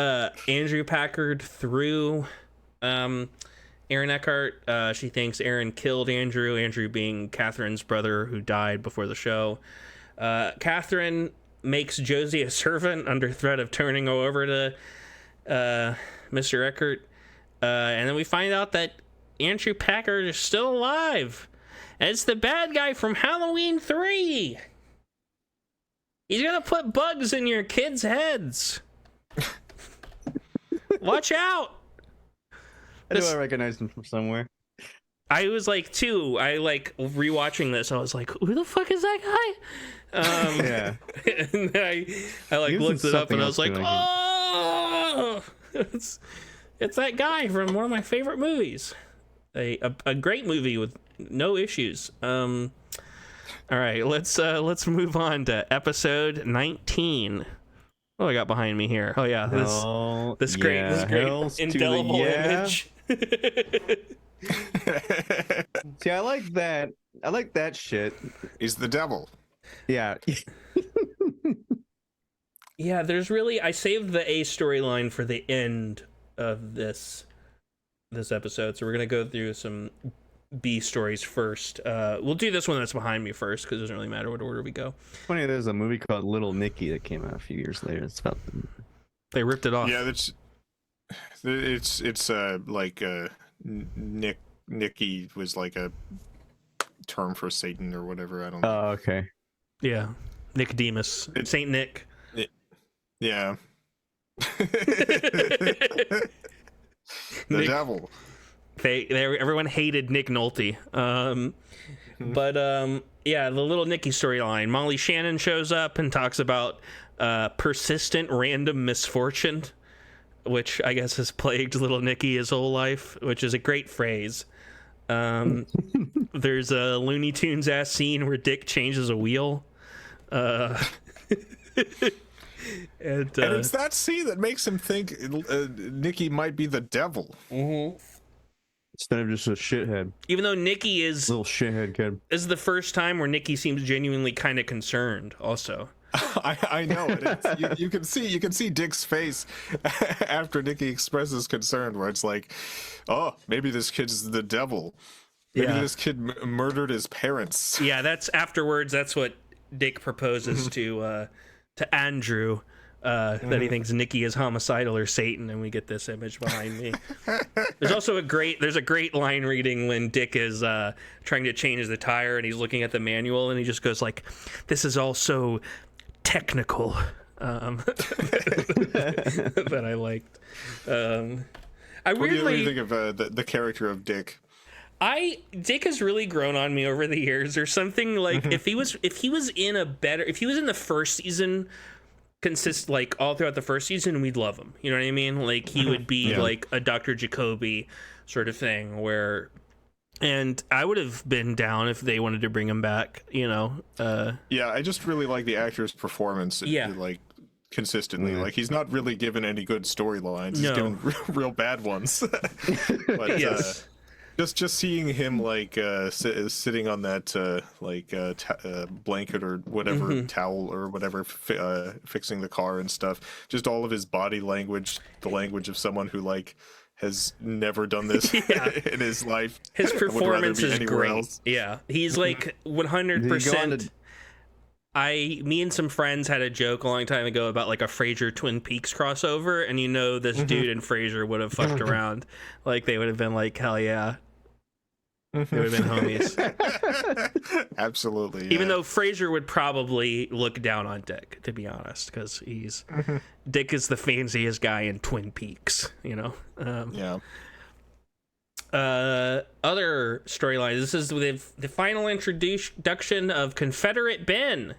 Andrew Packard through Aaron Eckhart. She thinks Aaron killed Andrew being Catherine's brother who died before the show. Catherine makes Josie a servant under threat of turning her over to Mr. Eckhart. And then we find out that Andrew Packard is still alive. And it's the bad guy from Halloween 3. He's gonna put bugs in your kids' heads. Watch out. I do I recognize him from somewhere. I was like, too. I like rewatching this. I was like, who the fuck is that guy? Yeah. And then I like looked it up and I was like, oh, it's that guy from one of my favorite movies. A great movie with no issues. All right, let's move on to episode 19. What do I got behind me here? Oh yeah, this great indelible image. See, I like that. I like that shit. He's the devil. Yeah. Yeah, there's really, I saved the A storyline for the end of this episode, so we're gonna go through some B stories first. We'll do this one that's behind me first because it doesn't really matter what order we go. Funny, there's a movie called Little Nicky that came out a few years later. It's about they ripped it off. Yeah, it's like Nicky was like a term for Satan or whatever. I don't know. Oh, okay. Yeah, Nicodemus, Saint Nick. Yeah. The devil. Everyone hated Nick Nolte. But yeah, the Little Nicky storyline. Molly Shannon shows up and talks about persistent random misfortune, which I guess has plagued Little Nicky his whole life, which is a great phrase. There's a Looney Tunes ass scene where Dick changes a wheel. And it's that scene that makes him think Nicky might be the devil. Mm-hmm. Instead of just a shithead. Even though Nicky is little shithead kid. This is the first time where Nicky seems genuinely kind of concerned. Also, I know. You can see Dick's face after Nicky expresses concern, where it's like, oh, maybe this kid's the devil. Maybe this kid murdered his parents. Yeah, that's afterwards. That's what Dick proposes to Andrew. That he thinks Nicky is homicidal or Satan, and we get this image behind me. There's also a great line reading when Dick is trying to change the tire and he's looking at the manual and he just goes like, "This is all so technical." That I liked. What do you think of the character of Dick? Dick has really grown on me over the years, or something. Like if he was in the first season, like all throughout the first season, we'd love him. You know what I mean? Like he would be like a Dr. Jacoby sort of thing, and I would have been down if they wanted to bring him back. You know? Yeah, I just really like the actor's performance. Like consistently, like he's not really given any good storylines. He's given real bad ones. But yes. Just seeing him like sitting on that blanket or whatever, towel or whatever, fixing the car and stuff. Just all of his body language, the language of someone who like has never done this in his life. His performance is great. Else. Yeah, he's like 100%. Me and some friends had a joke a long time ago about like a Frasier Twin Peaks crossover, and this dude and Frasier would have fucked around. Like they would have been like, hell yeah. They would have been homies. Absolutely. Even though Frasier would probably look down on Dick, to be honest, because Dick is the fanciest guy in Twin Peaks, Other storylines. This is the final introduction of Confederate Ben.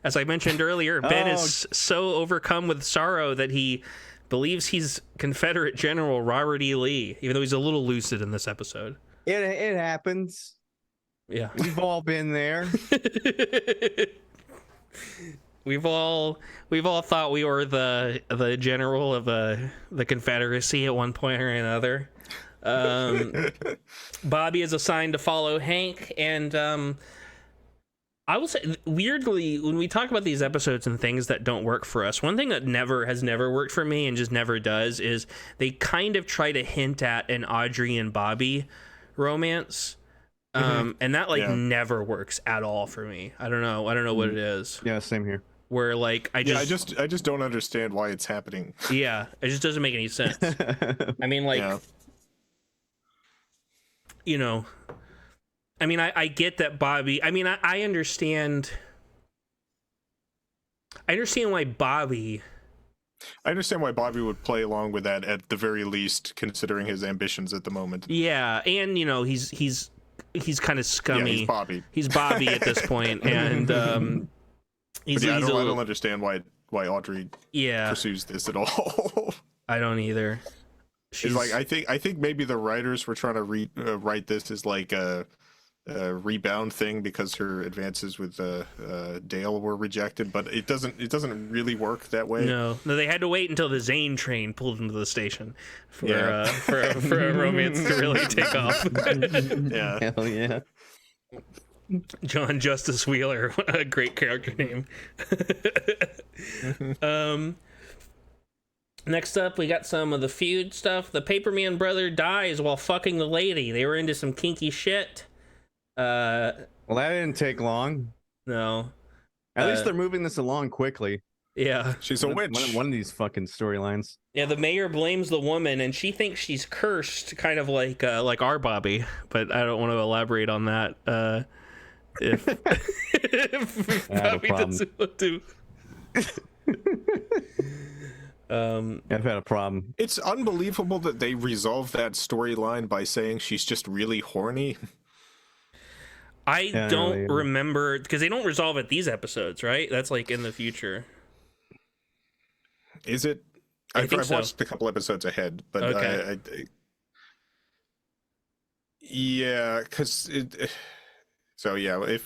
As I mentioned earlier, Ben is so overcome with sorrow that he believes he's Confederate General Robert E. Lee, even though he's a little lucid in this episode. It happens. Yeah, we've all been there. We've all thought we were the general of the Confederacy at one point or another. Bobby is assigned to follow Hank, and I will say, weirdly, when we talk about these episodes and things that don't work for us, one thing that has never worked for me and just never does is they kind of try to hint at an Audrey and Bobby romance. And that never works at all for me. I don't know what it is. Yeah, same here. Where like I just don't understand why it's happening. Yeah, it just doesn't make any sense. I mean, like, you know, I mean, I get that Bobby. I mean, I understand. I understand why Bobby. I understand why Bobby would play along with that at the very least, considering his ambitions at the moment. Yeah, and you know, he's kind of scummy. Yeah, he's Bobby at this point, and I don't understand why Audrey pursues this at all. I don't either. It's like I think maybe the writers were trying to write this as like a rebound thing because her advances with Dale were rejected, but it doesn't really work that way. No, they had to wait until the Zane train pulled into the station for a romance to really take off. Yeah, hell yeah. John Justice Wheeler, a great character name. Next up, we got some of the feud stuff. The Paperman brother dies while fucking the lady. They were into some kinky shit. Well, that didn't take long. No. At least they're moving this along quickly. Yeah. She's a witch. One of these fucking storylines. Yeah, the mayor blames the woman, and she thinks she's cursed, kind of like our Bobby. But I don't want to elaborate on that. If Bobby doesn't want to. I've had a problem. It's unbelievable that they resolved that storyline by saying she's just really horny. I don't remember, because they don't resolve it these episodes, right? That's like in the future. Is it? I've watched a couple episodes ahead, but okay. Yeah, because so yeah, I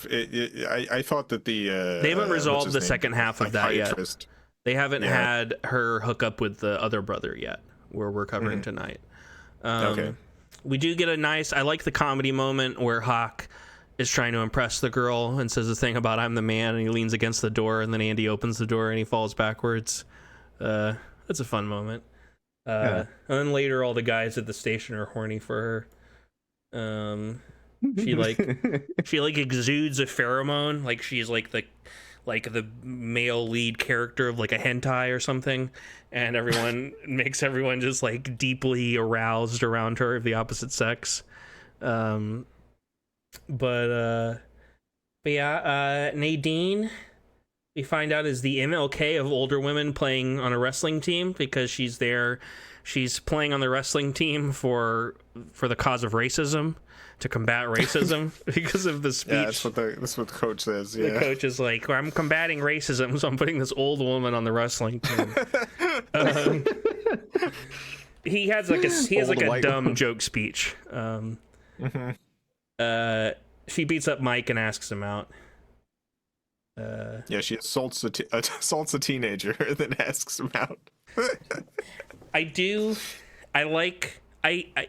thought that they haven't resolved the second half of that yet. They haven't had her hook up with the other brother yet, where we're covering tonight. Okay. We do get I like the comedy moment where Hawk is trying to impress the girl and says the thing about I'm the man, and he leans against the door, and then Andy opens the door and he falls backwards. That's a fun moment. And then later all the guys at the station are horny for her. She exudes a pheromone, like she's like the male lead character of like a hentai or something, and everyone makes everyone just like deeply aroused around her of the opposite sex. But yeah, Nadine, we find out, is the MLK of older women playing on a wrestling team, because she's playing on the wrestling team for the cause of racism, to combat racism because of the speech. Yeah, that's what the coach says. Yeah. The coach is like, I'm combating racism, so I'm putting this old woman on the wrestling team. He has like a dumb joke speech. She beats up Mike and asks him out. Yeah, she assaults a teenager, then asks him out.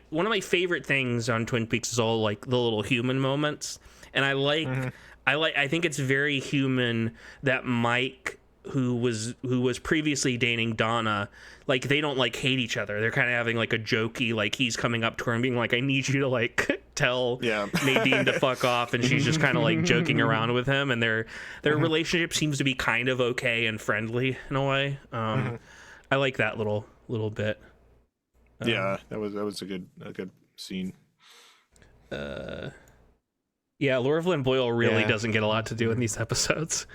One of my favorite things on Twin Peaks is all like the little human moments, and I think it's very human that Mike, who was previously dating Donna, like they don't like hate each other. They're kind of having like a jokey, like he's coming up to her and being like, I need you to like tell Nadine to fuck off, and she's just kind of like joking around with him, and their relationship seems to be kind of okay and friendly in a way. I like that little bit. Yeah, that was a good scene. Yeah, Laura Flynn Boyle really doesn't get a lot to do in these episodes.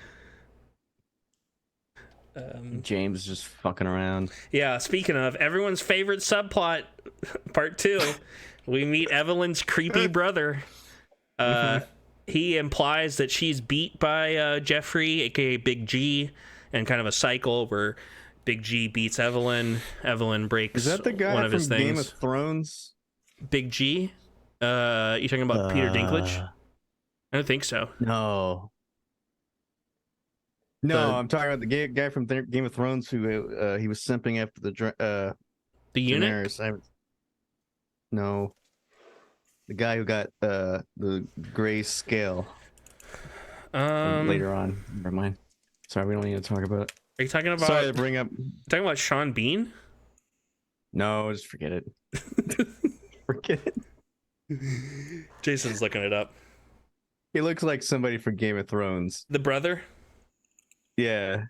James just fucking around. Yeah, speaking of everyone's favorite subplot, part 2, we meet Evelyn's creepy brother. He implies that she's beat by Jeffrey, aka Big G, and kind of a cycle where Big G beats Evelyn. Evelyn breaks Is that the guy one of his from things. Game of Thrones? Big G? You talking about Peter Dinklage? I don't think so. No, I'm talking about the guy from Game of Thrones who he was simping after the eunuch. No. The guy who got the gray scale later on. Never mind. Sorry, we don't need to talk about it. Are you talking about? Sorry to bring up. Talking about Sean Bean? No, just forget it. Forget it. Jason's looking it up. He looks like somebody from Game of Thrones. The brother? Yeah.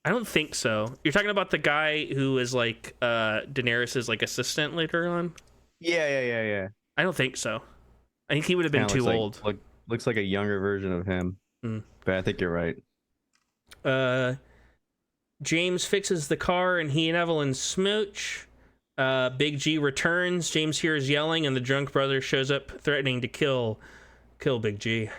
I don't think so. You're talking about the guy who is like Daenerys' like assistant later on? Yeah. I don't think so. I think he would have been too old. Looks like a younger version of him. But I think you're right. James fixes the car and he and Evelyn smooch. Big G returns. James hears yelling and the drunk brother shows up threatening to kill Big G.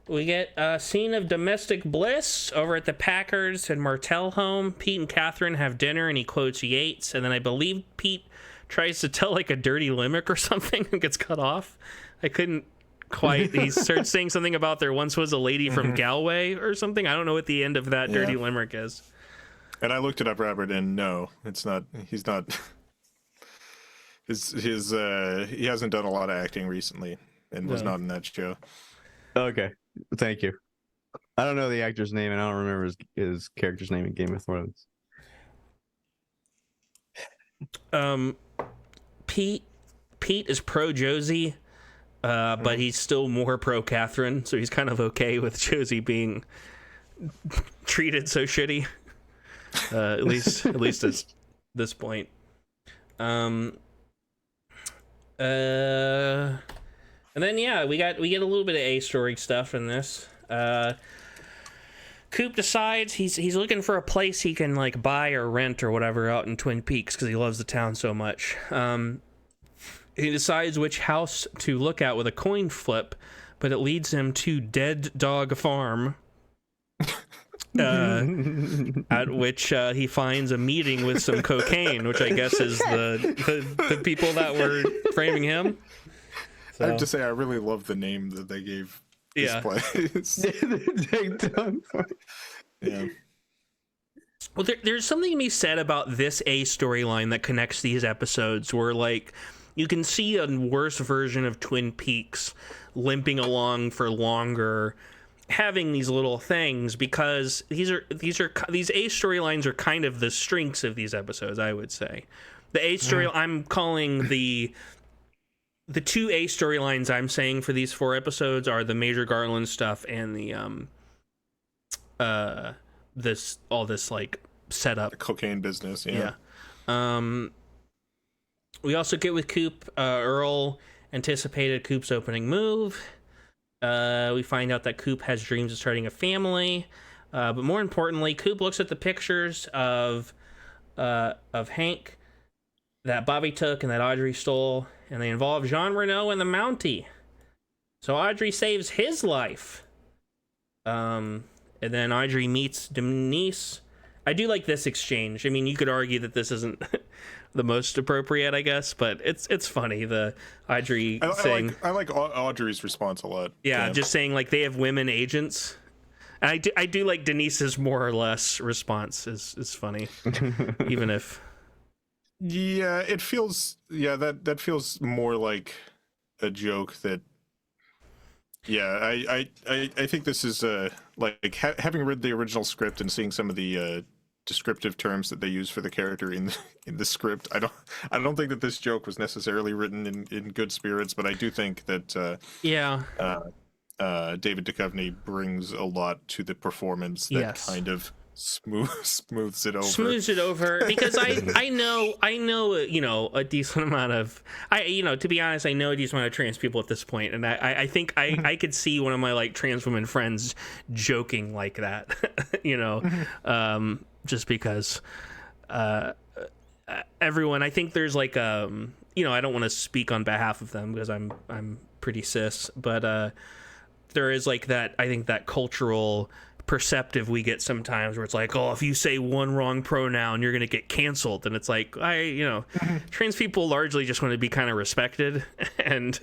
We get a scene of domestic bliss over at the Packers and Martell home. Pete and Catherine have dinner and he quotes Yates, and then I believe Pete tries to tell like a dirty limerick or something and gets cut off. I couldn't quite. He starts saying something about there once was a lady from Galway or something. I don't know what the end of that dirty limerick is. And I looked it up, Robert, and no, it's not. He's not. He hasn't done a lot of acting recently and was not in that show. Okay, thank you. I don't know the actor's name, and I don't remember his character's name in Game of Thrones. Pete is pro Josie, but he's still more pro Catherine, so he's kind of okay with Josie being treated so shitty. At least at this point. And then we get a little bit of A story stuff in this. Coop decides he's looking for a place he can like buy or rent or whatever out in Twin Peaks because he loves the town so much. He decides which house to look at with a coin flip, but it leads him to Dead Dog Farm. At which he finds a meeting with some cocaine, which I guess is the people that were framing him. So. I have to say, I really love the name that they gave this place. Yeah. Well, there's something to be said about this A storyline that connects these episodes where, like, you can see a worse version of Twin Peaks limping along for longer, having these little things, because these A storylines are kind of the strengths of these episodes, I would say. The A story, I'm calling the two A storylines I'm saying for these 4 episodes are the Major Garland stuff and the this like setup, the cocaine business. We also get with Coop. Earl anticipated Coop's opening move. We find out that Coop has dreams of starting a family, but more importantly, Coop looks at the pictures of Hank that Bobby took and that Audrey stole, and they involve Jean Renault and the Mountie. So Audrey saves his life. And then Audrey meets Denise. I do like this exchange. I mean, you could argue that this isn't the most appropriate, I guess, but it's funny. The Audrey saying... I like Audrey's response a lot. Yeah, just saying, like, they have women agents. And I do like Denise's more or less response is funny. Even if... Yeah, it feels... Yeah, that feels more like a joke that... Yeah, I think this is like having read the original script and seeing some of the descriptive terms that they use for the character in the script. I don't think that this joke was necessarily written in good spirits, but I do think that David Duchovny brings a lot to the performance that kind of smooths it over because I know a decent amount of to be honest, I know a decent amount of trans people at this point, and I think I could see one of my like trans women friends joking like that just because everyone, I think there's like I don't want to speak on behalf of them because I'm pretty cis, but there is like that, I think that cultural perceptive we get sometimes where it's like, oh, if you say one wrong pronoun you're gonna get canceled, and it's like trans people largely just want to be kind of respected and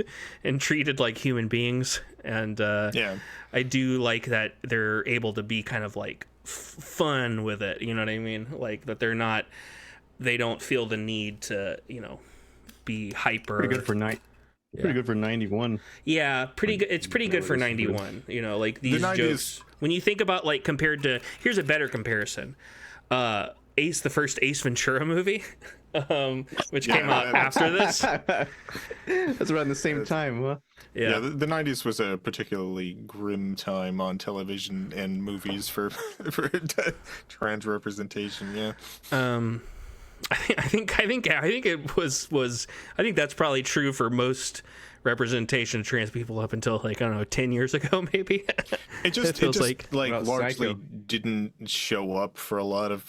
treated like human beings, and I do like that they're able to be kind of like fun with it, you know what I mean, like that they're not they don't feel the need to, be hyper. Pretty good for Pretty good for 91. Yeah, pretty good. It's pretty good for 91. Like these jokes. When you think about like compared to, here's a better comparison. The first Ace Ventura movie, which came out after this. That's around the same time, huh? Yeah, the 90s was a particularly grim time on television and movies for trans representation. Yeah. I think it was I think that's probably true for most representation of trans people up until like, I don't know, 10 years ago maybe. It feels like largely Psycho didn't show up for a lot of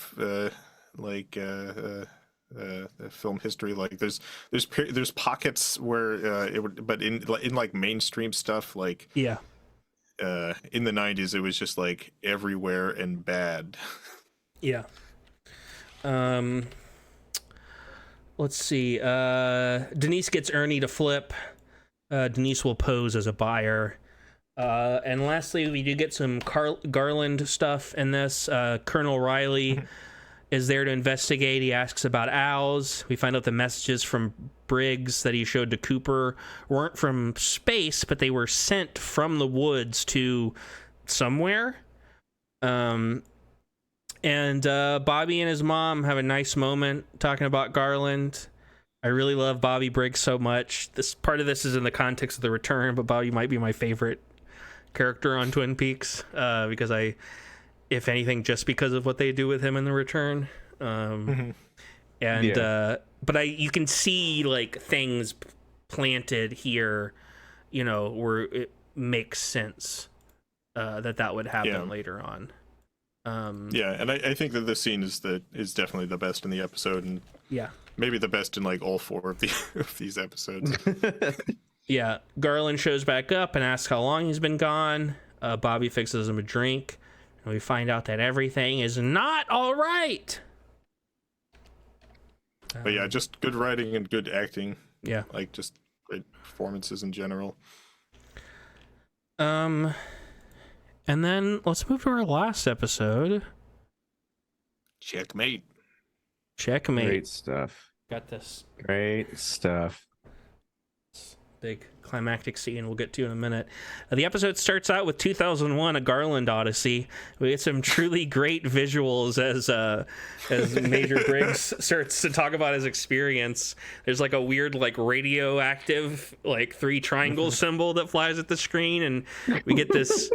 film history. Like there's pockets where it would, but in like mainstream stuff, like in the 90s it was just like everywhere and bad. Yeah. Let's see. Denise gets Ernie to flip. Denise will pose as a buyer. And lastly, we do get some Garland stuff in this. Colonel Riley is there to investigate. He asks about owls. We find out the messages from Briggs that he showed to Cooper weren't from space, but they were sent from the woods to somewhere. And Bobby and his mom have a nice moment talking about Garland. I really love Bobby Briggs so much. This part of this is in the context of The Return, but Bobby might be my favorite character on Twin Peaks because if anything, just because of what they do with him in The Return. But you can see like things planted here, where it makes sense that would happen later on. And I think that this scene is definitely the best in the episode, and maybe the best in like all four of these episodes. Yeah, Garland shows back up and asks how long he's been gone. Bobby fixes him a drink, and we find out that everything is not all right. But yeah, just good writing and good acting. Yeah, like just great performances in general. And then let's move to our last episode. Checkmate. Great stuff. Got this. Great stuff. Big climactic scene we'll get to in a minute. The episode starts out with 2001, A Garland Odyssey. We get some truly great visuals as Major Briggs starts to talk about his experience. There's like a weird like radioactive like 3 triangle symbol that flies at the screen, and we get this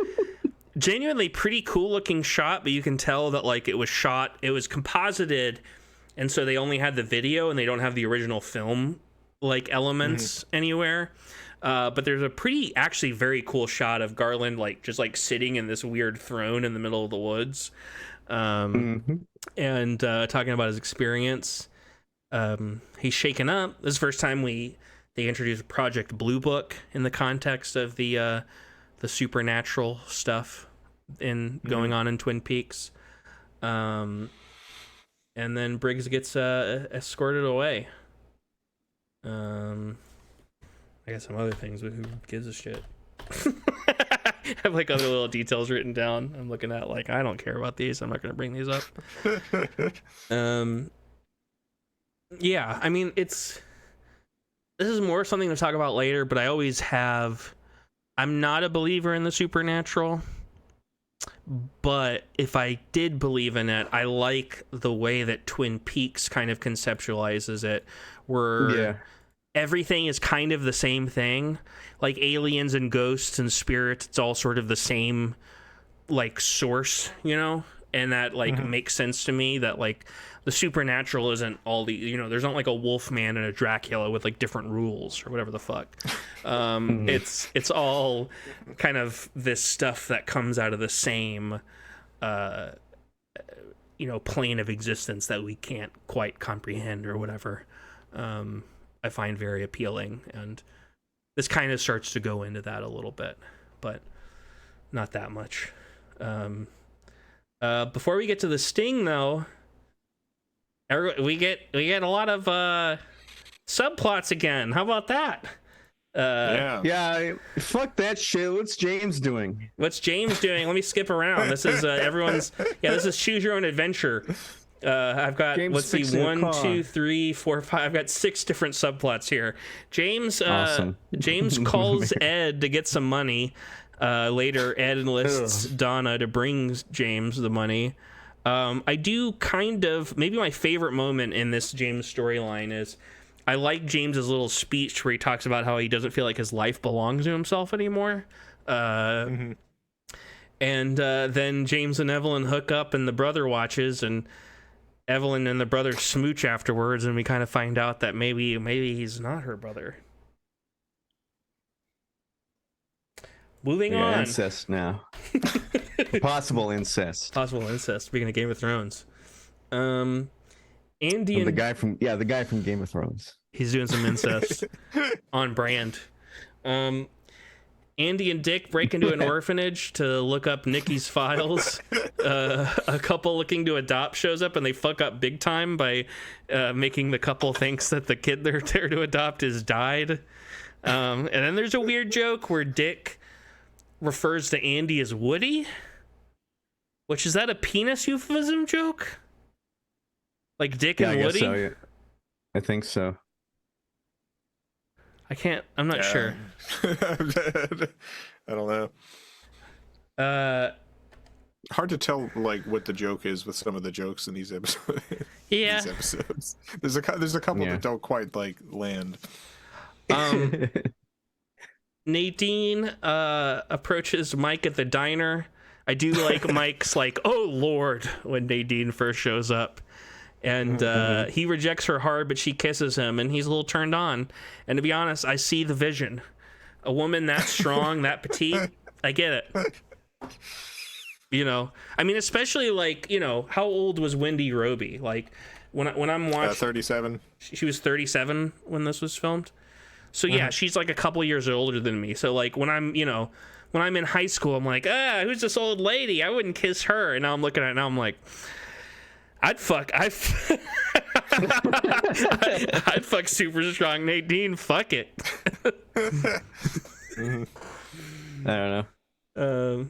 genuinely pretty cool looking shot, but you can tell that like it was composited, and so they only had the video and they don't have the original film like elements anywhere. But there's a actually very cool shot of Garland like just like sitting in this weird throne in the middle of the woods, and talking about his experience. He's shaken up. This is the first time they introduced Project Blue Book in the context of the supernatural stuff going on in Twin Peaks. And then Briggs gets escorted away. I got some other things, but who gives a shit? I have like other little details written down. I'm looking at like, I don't care about these. I'm not going to bring these up. Yeah, I mean, this is more something to talk about later, but I'm not a believer in the supernatural, but if I did believe in it, I like the way that Twin Peaks kind of conceptualizes it, where everything is kind of the same thing, like aliens and ghosts and spirits. It's all sort of the same like source, and that like makes sense to me, that like the supernatural isn't all the, there's not like a Wolfman and a Dracula with like different rules or whatever the fuck. It's all kind of this stuff that comes out of the same plane of existence that we can't quite comprehend or whatever. I find very appealing, and this kind of starts to go into that a little bit, but not that much. Before we get to the sting, though, we get a lot of subplots again. How about that? Fuck that shit. What's James doing? Let me skip around. This is everyone's. This is Choose Your Own Adventure. I've got, James let's see, fixing a 1, car. 2, 3, 4, 5. I've got 6 different subplots here. James Awesome. James calls Ed to get some money. Later, Ed enlists Donna to bring James the money. I do kind of, maybe my favorite moment in this James storyline is I like James's little speech where he talks about how he doesn't feel like his life belongs to himself anymore. And then James and Evelyn hook up and the brother watches, and Evelyn and the brother smooch afterwards, and we kind of find out that maybe he's not her brother. Moving on. Incest now. Possible incest. Possible incest. Speaking of Game of Thrones. Andy The and guy from Game of Thrones. he's doing some incest on brand. Andy and Dick break into an orphanage to look up Nikki's files. A couple looking to adopt shows up, and they fuck up big time by making the couple thinks that the kid they're there to adopt has died. And then there's a weird joke where Dick refers to Andy as Woody, which is that a penis euphemism joke? Like Dick and I Woody? guess so, yeah. I think so. I'm not sure. I don't know. Hard to tell like what the joke is with some of the jokes in these episodes. Yeah. These episodes. There's a couple that don't quite like land. Nadine approaches Mike at the diner. I do like Mike's like, "Oh Lord," when Nadine first shows up. And he rejects her hard, but she kisses him, and he's a little turned on. And to be honest, I see the vision. A woman that strong, that petite, I get it. You know, I mean, especially like, you know, how old was Wendy Roby? Like when I'm watching, 37. She was 37 when this was filmed. So yeah, she's like a couple years older than me. So like when I'm in high school, I'm like, who's this old lady? I wouldn't kiss her. And now I'm looking at it now, I'm like, I'd fuck super strong Nadine. Fuck it. I don't know.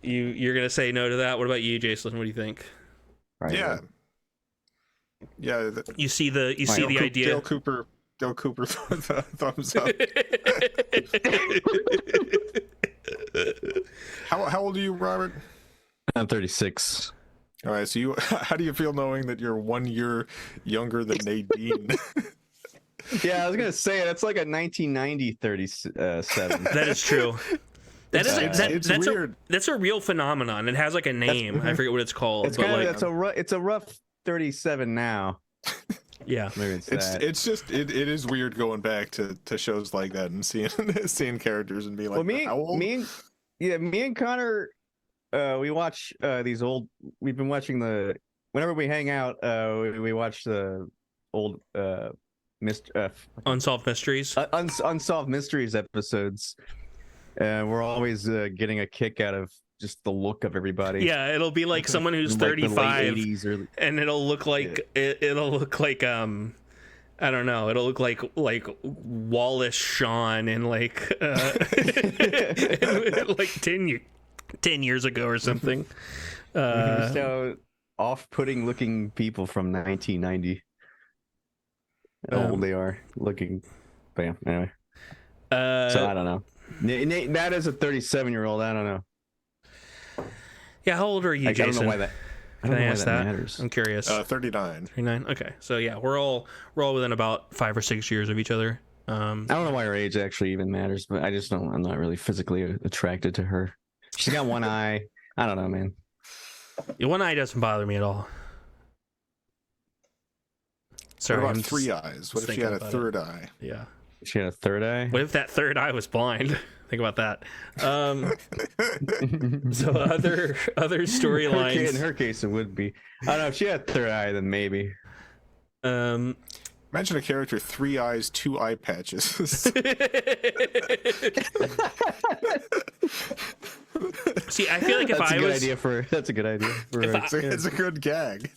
You're gonna say no to that? What about you, Jason? What do you think? Right. Yeah. You see the idea. Dale Cooper thumbs up. How old are you, Robert? I'm 36. All right, so how do you feel knowing that you're 1 year younger than Nadine? Yeah, I was gonna say that's like a 1990 37. That is true. That's weird. That's a real phenomenon. It has like a name. I forget what it's called. It's but kind like, of it's a rough 37 now. yeah. Maybe It's just it is weird going back to shows like that and seeing characters and being like, well, how old? me and Connor, we watch these old. We've been watching whenever we hang out, we watch the old Unsolved Mysteries. Unsolved Mysteries episodes. We're always getting a kick out of just the look of everybody. Yeah, it'll be like someone who's Like the 35, late 80s and it'll look like it'll look like I don't know. It'll look like Wallace Shawn in like like 10 years ago or something. So off-putting looking people from 1990. How old they are looking. Bam. Anyway. So I don't know. That is a 37-year-old. I don't know. Yeah, how old are you, Jason? I don't know why that. Can I ask that? Matters. I'm curious. 39. 39. Okay, so yeah, we're all within about 5 or 6 years of each other. I don't know why her age actually even matters, but I just don't. I'm not really physically attracted to her. She's got one eye. I don't know, man. Yeah, one eye doesn't bother me at all. Sorry, What about three eyes? What if she had a third eye? Yeah. She had a third eye. What if that third eye was blind? Think about that. So other storylines. In her case, it would be. I don't know. If she had a third eye, then maybe. Imagine a character, 3 eyes, 2 eye patches. See, I feel like that's a good idea for it's a good gag.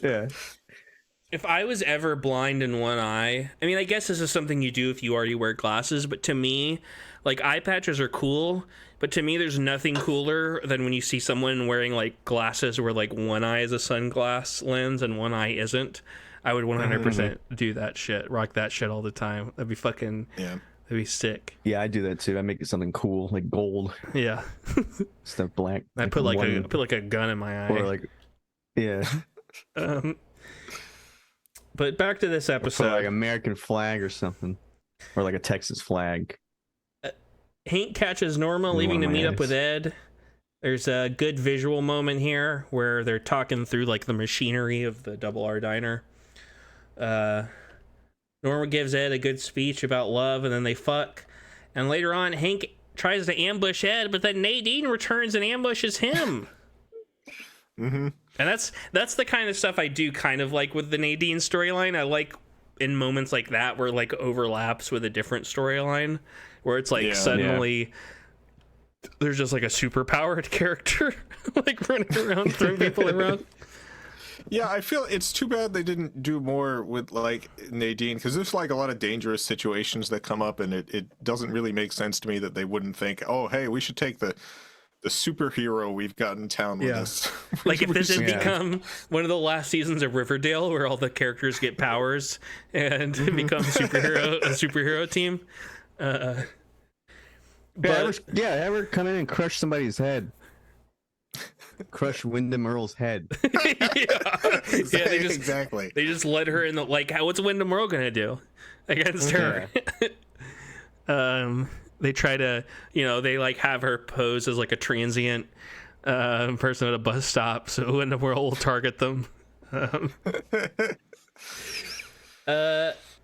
Yeah. if I was ever blind in one eye, I mean, I guess this is something you do if you already wear glasses, but to me, like, eye patches are cool, but to me, there's nothing cooler than when you see someone wearing, like, glasses where, like, one eye is a sunglass lens and one eye isn't. I would 100% do that shit, rock that shit all the time. That'd be fucking, that'd be sick. Yeah, I do that too. I make it something cool, like gold. Yeah. Stuff black. I put like a gun in my eye. Or like, yeah. But back to this episode. Or like American flag or something. Or like a Texas flag. Hank catches Norma leaving to meet up with Ed. There's a good visual moment here where they're talking through like the machinery of the Double R Diner. Norma gives Ed a good speech about love, and then they fuck. And later on, Hank tries to ambush Ed, but then Nadine returns and ambushes him. And that's the kind of stuff I do kind of like with the Nadine storyline. I like in moments like that where it like overlaps with a different storyline, where it's like suddenly there's just like a super powered character like running around throwing people around. Yeah, I feel it's too bad they didn't do more with like Nadine, because there's like a lot of dangerous situations that come up, and it doesn't really make sense to me that they wouldn't think, oh hey, we should take the superhero we've got in town with us. Like if this had become one of the last seasons of Riverdale where all the characters get powers and become a superhero team. Ever come in and crush somebody's head. Crush Wyndham Earl's head. Exactly. They just let her in the like. What's Wyndham Earl gonna do against her? They try to, they like have her pose as like a transient person at a bus stop, so Wyndham Earl will target them.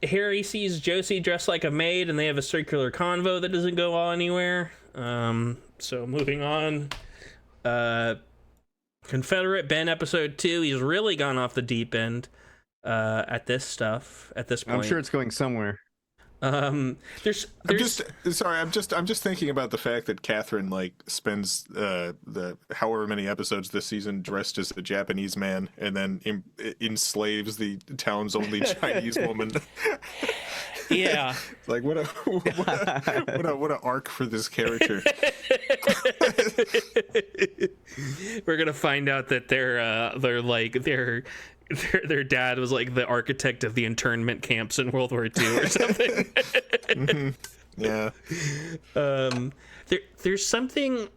Here he sees Josie dressed like a maid, and they have a circular convo that doesn't go anywhere. So moving on. Confederate Ben episode 2. He's really gone off the deep end at this point. I'm sure it's going somewhere. I'm just thinking about the fact that Catherine like spends the however many episodes this season dressed as a Japanese man, and then enslaves the town's only Chinese woman. Yeah, like what a arc for this character. We're gonna find out that their dad was like the architect of the internment camps in World War II or something. Yeah. There's something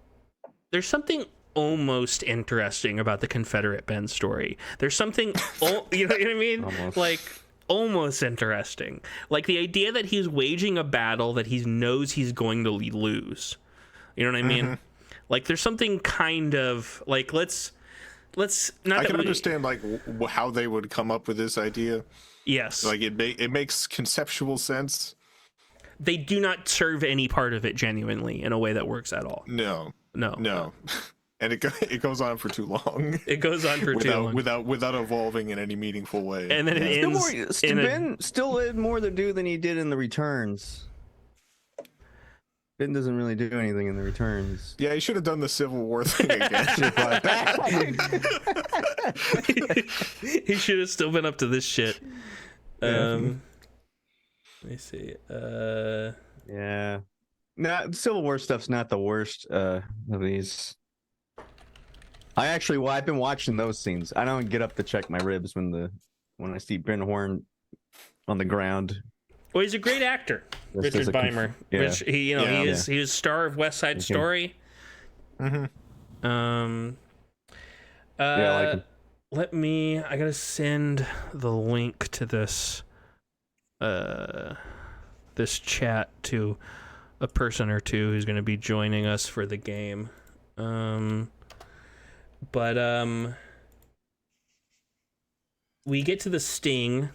almost interesting about the Confederate Ben story. There's something, you know what I mean? Almost. Like almost interesting. Like the idea that he's waging a battle that he knows he's going to lose. You know what I mean? Like there's something kind of like let's not. I can understand like how they would come up with this idea. Yes, like it makes conceptual sense. They do not serve any part of it genuinely in a way that works at all. No. And it goes on for too long. It goes on for too long without evolving in any meaningful way. And then it ends. Ben still had more to do than he did in the returns. Ben doesn't really do anything in the returns. Yeah, he should have done the Civil War thing again. He should have still been up to this shit. Let me see. Yeah. Nah, Civil War stuff's not the worst of these. I've been watching those scenes. I don't get up to check my ribs when I see Ben Horn on the ground. Well, he's a great actor, Richard Beimer. He was star of West Side Story. I like him. I gotta send the link to this this chat to a person or two who's gonna be joining us for the game. We get to the sting,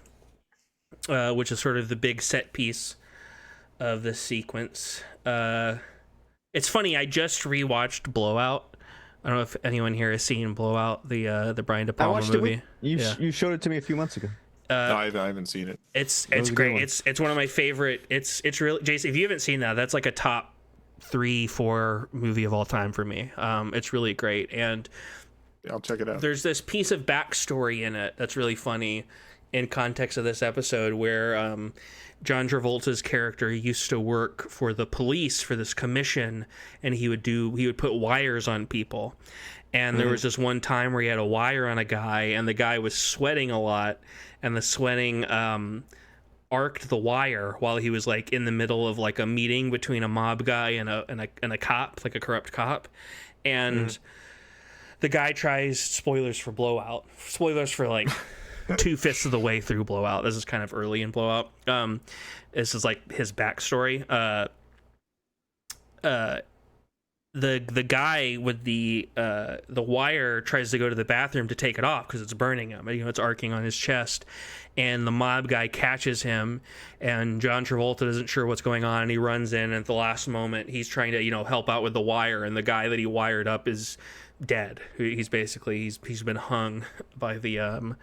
which is sort of the big set piece of this sequence. It's funny, I just rewatched Blowout. I don't know if anyone here has seen Blowout, the Brian De Palma movie. You showed it to me a few months ago. No, I haven't seen it. It's great. It's one of my favorite. It's really, Jason, if you haven't seen that, that's like a top 3-4 movie of all time for me. It's really great, and I'll check it out. There's this piece of backstory in it that's really funny. in context of this episode, where John Travolta's character used to work for the police for this commission, and he would put wires on people. And there was this one time where he had a wire on a guy, and the guy was sweating a lot, and the sweating arced the wire while he was like in the middle of like a meeting between a mob guy and a cop, like a corrupt cop. And the guy tries, spoilers for Blowout, spoilers for like 2/5 of the way through Blowout. This is kind of early in Blowout. This is like his backstory. The guy with the wire tries to go to the bathroom to take it off because it's burning him. You know, it's arcing on his chest, and the mob guy catches him, and John Travolta isn't sure what's going on, and he runs in, and at the last moment he's trying to, you know, help out with the wire, and the guy that he wired up is dead. He's been hung by the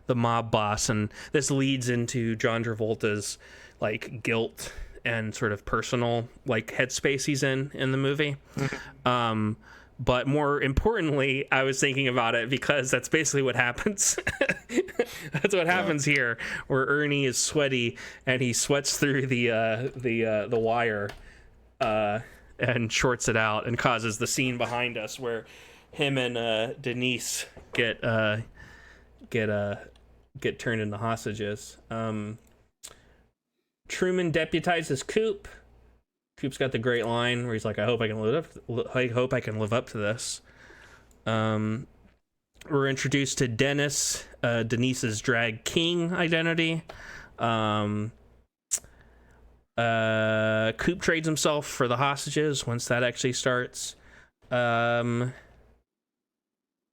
mob boss, and this leads into John Travolta's like guilt and sort of personal like headspace he's in the movie. But more importantly, I was thinking about it because that's basically what happens. That's what happens here, where Ernie is sweaty and he sweats through the wire and shorts it out, and causes the scene behind us where him and Denise get turned into hostages. Truman deputizes Coop. Coop's got the great line where he's like, I hope I can live up to this. We're introduced to Dennis, Denise's drag king identity. Coop trades himself for the hostages once that actually starts.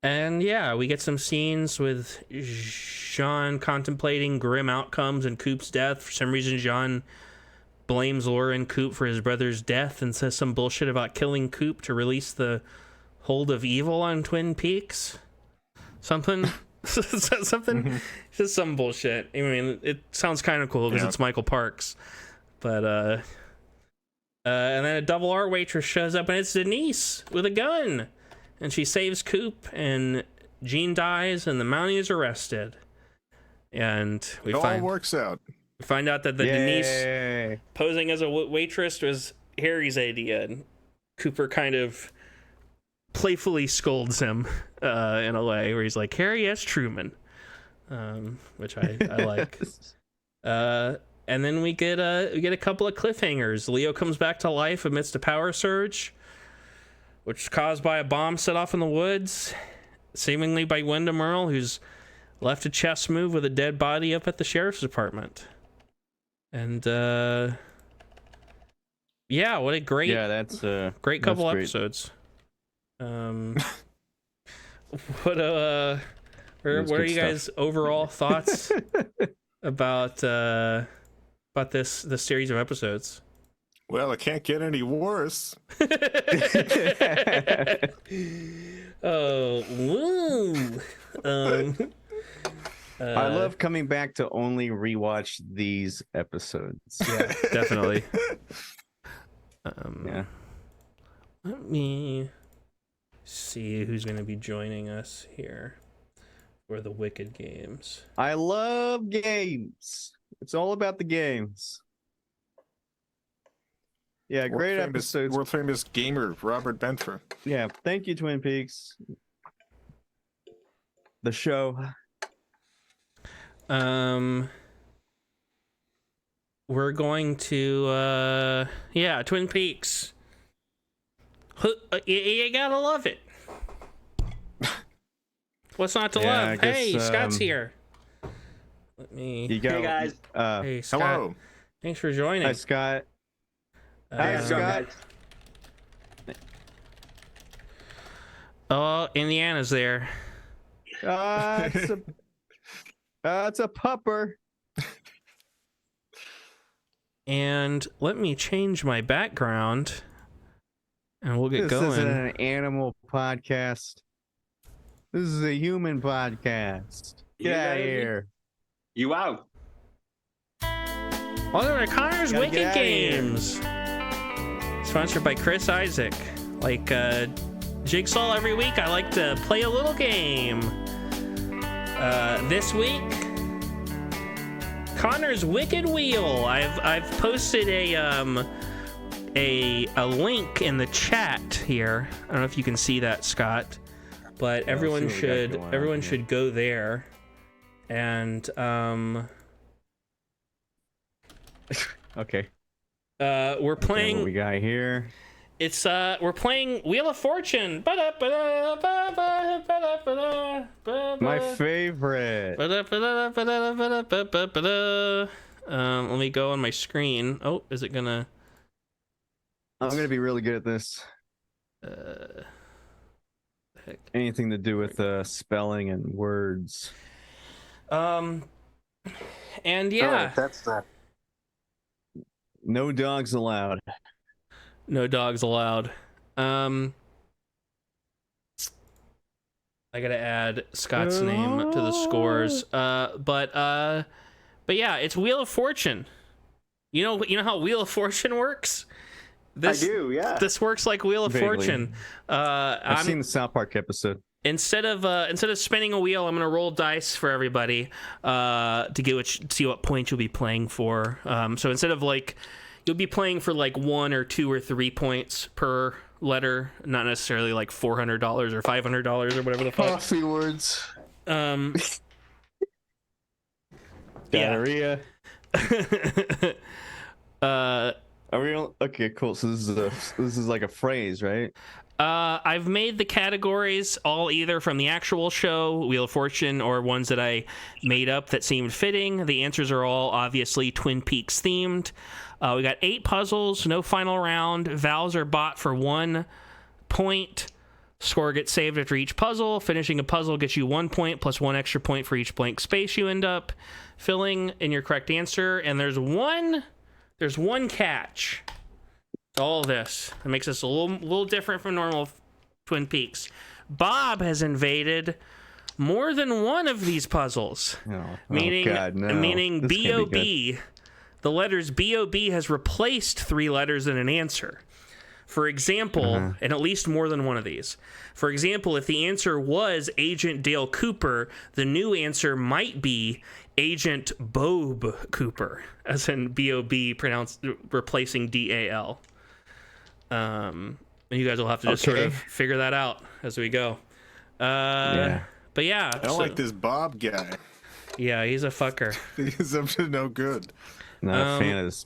And yeah, we get some scenes with Jean contemplating grim outcomes and Coop's death. For some reason, Jean blames Laura and Coop for his brother's death and says some bullshit about killing Coop to release the hold of evil on Twin Peaks. Something. Just some bullshit. I mean, it sounds kind of cool because it's Michael Parks. But, and then a double R waitress shows up, and it's Denise with a gun. And she saves Coop, and Gene dies, and the Mountie is arrested. And it all works out. We find out that the Denise posing as a waitress was Harry's idea, and Cooper kind of playfully scolds him in a way where he's like, Harry, yes, Truman, which I like. And then we get a couple of cliffhangers. Leo comes back to life amidst a power surge, which is caused by a bomb set off in the woods, seemingly by Wyndham Earle, who's left a chess move with a dead body up at the sheriff's department. And yeah, what a great great couple episodes. What are you guys' overall thoughts about this series of episodes? Well, it can't get any worse. Oh, woo. I love coming back to only rewatch these episodes. Yeah, definitely. Yeah. Let me see who's going to be joining us here for the Wicked Games. I love games. It's all about the games. Yeah, great episodes. World famous gamer Robert Benfer. Yeah, thank you, Twin Peaks. The show. We're going to Twin Peaks. You gotta love it. What's not to love? Hey, Scott's here. Let me. Hey guys. Hey, Scott. Hello. Thanks for joining. Hi, Scott. Hi, Scott. Oh, Indiana's there. It's a pupper. And let me change my background, and we'll get going. This isn't an animal podcast. This is a human podcast. Get out of here. You out. Welcome to Connor's Wicked Games. Sponsored by Chris Isaac. Like Jigsaw every week, I like to play a little game. This week, Connor's Wicked Wheel. I've posted a link in the chat here. I don't know if you can see that, Scott, but everyone should go there. And okay. We're playing. What we got here? It's we're playing Wheel of Fortune. My favorite. Let me go on my screen. Oh, is it gonna? I'm gonna be really good at this. Heck. Anything to do with spelling and words. And yeah, that's not. No dogs allowed. no dogs allowed. I gotta add Scott's name to the scores. But yeah, it's Wheel of Fortune. You know how Wheel of Fortune works? I do, yeah. This works like Wheel of Vaguely. Fortune. I've seen the South Park episode. Instead of spinning a wheel, I'm gonna roll dice for everybody to see what points you'll be playing for. So instead of you'll be playing for 1 or 2 or 3 points per letter, not necessarily $400 or $500 or whatever the fuck. Coffee words. Diarrhea. Are we okay? Cool. So this is like a phrase, right? I've made the categories all either from the actual show, Wheel of Fortune, or ones that I made up that seemed fitting. The answers are all obviously Twin Peaks themed. We got 8 puzzles, no final round. Vowels are bought for 1 point. Score gets saved after each puzzle. Finishing a puzzle gets you 1 point plus 1 extra point for each blank space you end up filling in your correct answer. And there's one catch. All this that makes us a little different from normal Twin Peaks. Bob has invaded more than one of these puzzles, meaning B-O-B. The letters B-O-B has replaced 3 letters in an answer. For example, and at least more than one of these. For example, if the answer was Agent Dale Cooper, the new answer might be Agent Bob Cooper, as in B-O-B replacing D-A-L. You guys will have to just sort of figure that out as we go. Yeah. But yeah. I don't like this Bob guy. Yeah, he's a fucker. He's up to no good. Not a fan of this.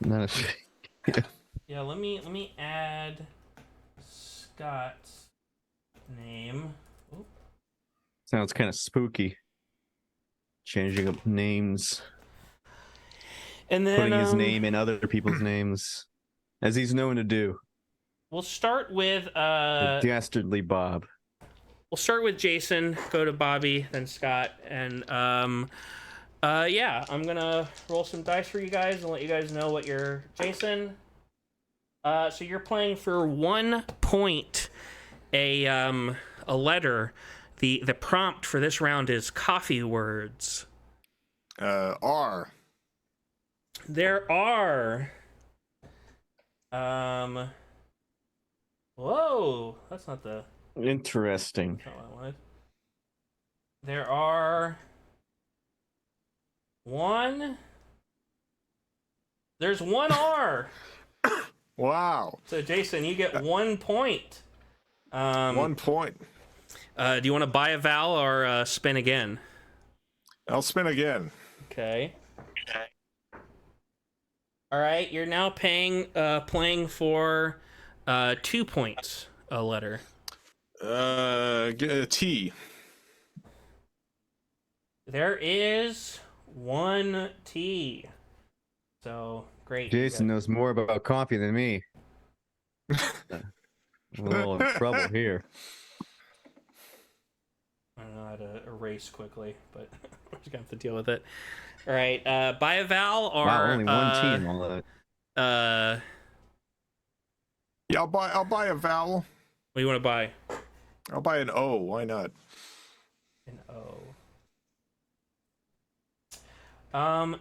Not a fan. Yeah, let me add Scott's name. Oop. Sounds kind of spooky. Changing up names. And then putting his name in other people's names, as he's known to do. We'll start with The dastardly Bob. We'll start with Jason, go to Bobby, then Scott, and yeah, I'm gonna roll some dice for you guys and let you guys know what you're Jason. So you're playing for 1 point a letter. The prompt for this round is coffee words. R. There are. Whoa, that's not the. Interesting. That's not what I wanted. There are. There's 1 R. Wow. So Jason, you get 1 point. 1 point. Do you want to buy a vowel or spin again? I'll spin again. Okay. All right, you're now playing for 2 points a letter. T. There is 1 T. So great. Jason knows more about coffee than me. I'm a little in trouble here. I don't know how to erase quickly, but we're just gonna have to deal with it. All right, buy a vowel or only 1 T in all that. Yeah, I'll buy a vowel. What do you want to buy? I'll buy an O. Why not? An O.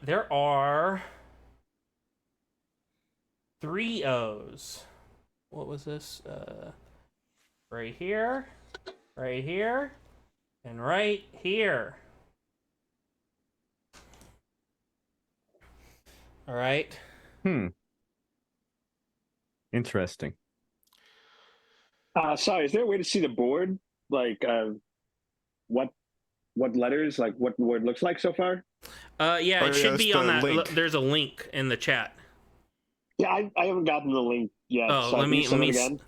There are 3 O's. What was this? Right here, and right here. All right. Interesting. Sorry, is there a way to see the board? Like, what letters, like what the word looks like so far? Yeah, it should be that's on the that. link. There's a link in the chat. Yeah, I haven't gotten the link yet. Oh, so let me send it again.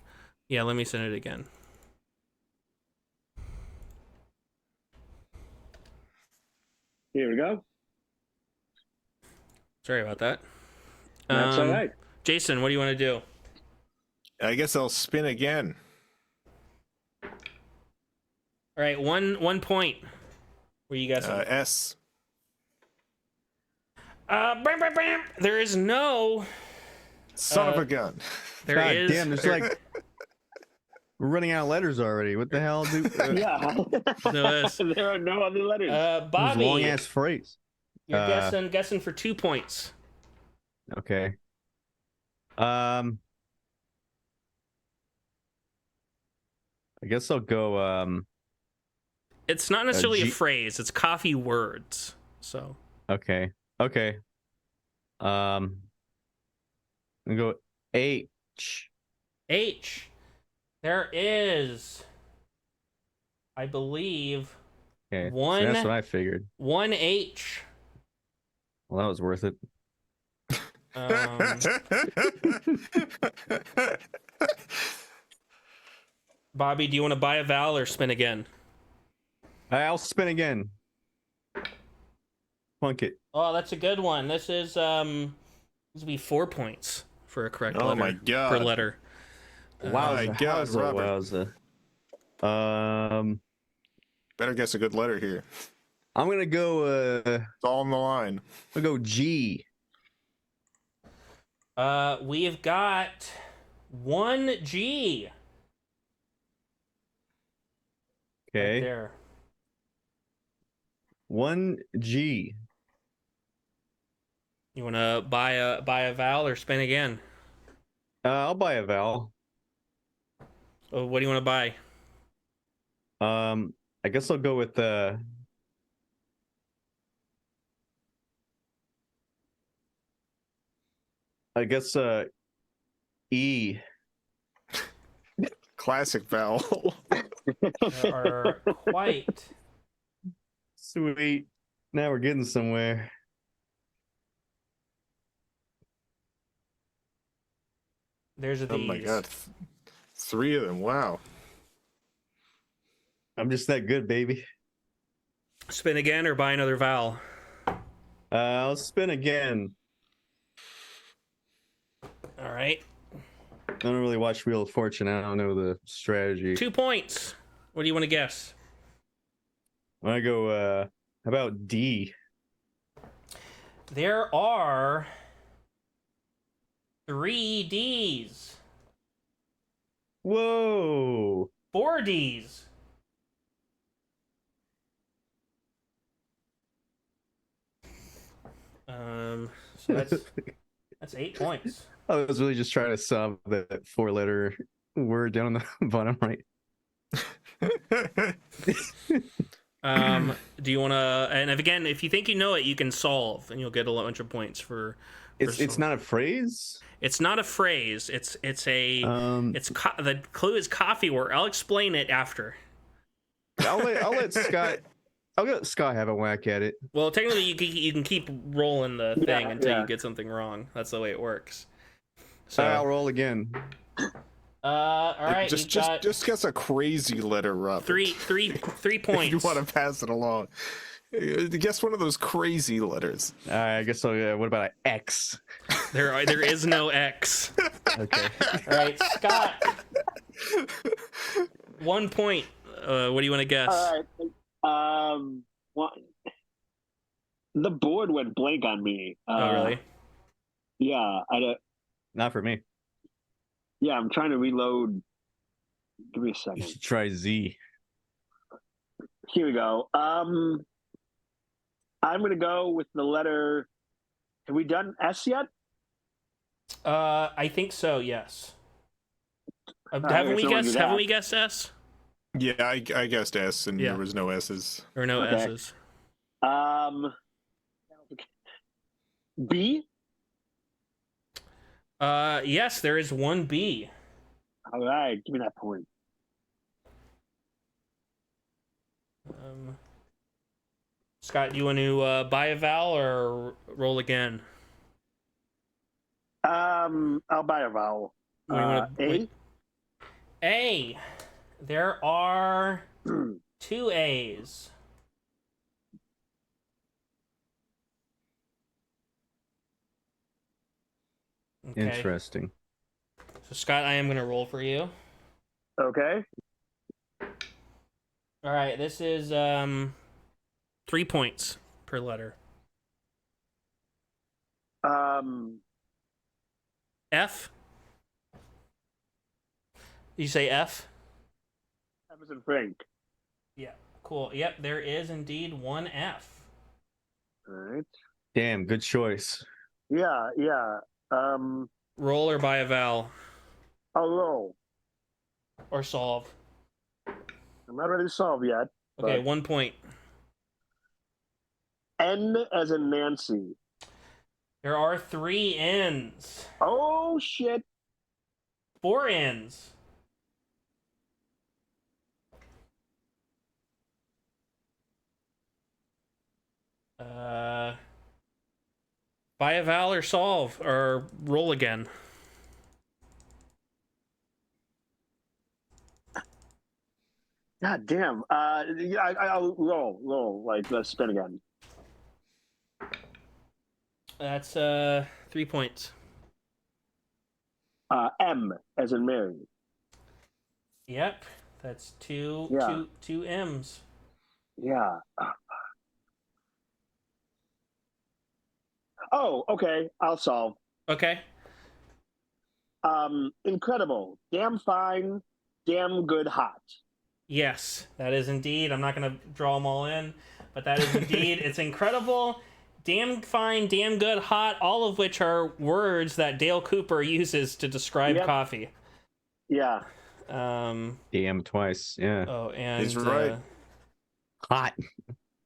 Yeah, let me send it again. Here we go. Sorry about that. That's all right. Jason, what do you want to do? I guess I'll spin again. All right, one point. Where you guys? S. Bam, bam, bam. There is no. Son of a gun. There God is. damn, there's like we're running out of letters already. What the hell, dude? Yeah. No S. There are no other letters. Bobby, long ass phrase. you're guessing for 2 points. Okay. I guess I'll go. It's not necessarily a G- phrase. It's coffee words. So. Okay. Okay. I'm gonna go H. H. There is, I believe, Okay. One- So that's what I figured. one H. Well, that was worth it. Bobby, do you want to buy a vowel or spin again? I'll spin again. Plunk it. Oh, that's a good one. This is this will be 4 points for a correct Oh letter my God. per letter. Wow, my God, Robert. Better guess a good letter here. I'm gonna go. It's all on the line. I'll go G. We've got 1G. Okay. Right there. 1G. You want to buy a vowel or spin again? I'll buy a vowel. Oh, what do you want to buy? I guess I'll go with I guess E. Classic vowel. There are quite. Sweet. Now we're getting somewhere. There's these. Oh my God. 3 of them. Wow. I'm just that good, baby. Spin again or buy another vowel? I'll spin again. All right. I don't really watch Wheel of Fortune. I don't know the strategy. 2 points. What do you want to guess? I go, how about D? There are 3 Ds. Whoa. 4 Ds. So that's 8 points. I was really just trying to solve that 4-letter word down on the bottom right. Do you want to? And again, if you think you know it, you can solve, and you'll get a bunch of points for. It's not a phrase. It's not a phrase. It's a. The clue is coffee word. I'll explain it after. I'll let Scott. I'll let Scott have a whack at it. Well, technically, you can keep rolling the thing until yeah. you get something wrong. That's the way it works. So I'll roll again. all right, Just guess a crazy letter, Robert. 3 points. If you want to pass it along. Guess one of those crazy letters. I guess so. What about an X? There is no X. Okay. All right, Scott. 1 point. What do you want to guess? All right. Well, the board went blank on me. Oh, really? Yeah. Not for me. Yeah, I'm trying to reload. Give me a You second. should try Z. Here we go. I'm gonna go with the letter. Have we done S yet? I think so. Yes. right, Haven't we so we'll do guessed? that. Haven't we guessed S? Yeah, I guessed S, and Yeah. there was no S's. Or no Okay. S's? B. Yes, there is one B. All right, give me that point. Scott, do you want to buy a vowel or roll again? I'll buy a vowel. A. A. There are two A's. Okay. Interesting. So Scott, I am going to roll for you. Okay. All right, this is 3 points per letter. F. You say F? Emerson Frank. Yeah. Cool. Yep, there is indeed one F. All right. Damn, good choice. Yeah. Roll or buy a vowel. I'll roll. Or solve. I'm not ready to solve yet. Okay, 1 point. N as in Nancy. There are 3 N's. Oh, shit. 4 N's. Buy a vowel or solve or roll again. God damn. I'll roll. Like, let's spin again. That's 3 points. M as in Mary. Yep, that's two M's. Yeah. Oh, okay. I'll solve. Okay. Incredible. Damn fine. Damn good hot. Yes, that is indeed. I'm not going to draw them all in, but that is indeed. It's incredible. Damn fine, damn good, hot, all of which are words that Dale Cooper uses to describe coffee. Yeah. Damn twice. Yeah. Oh, and he's right. Hot.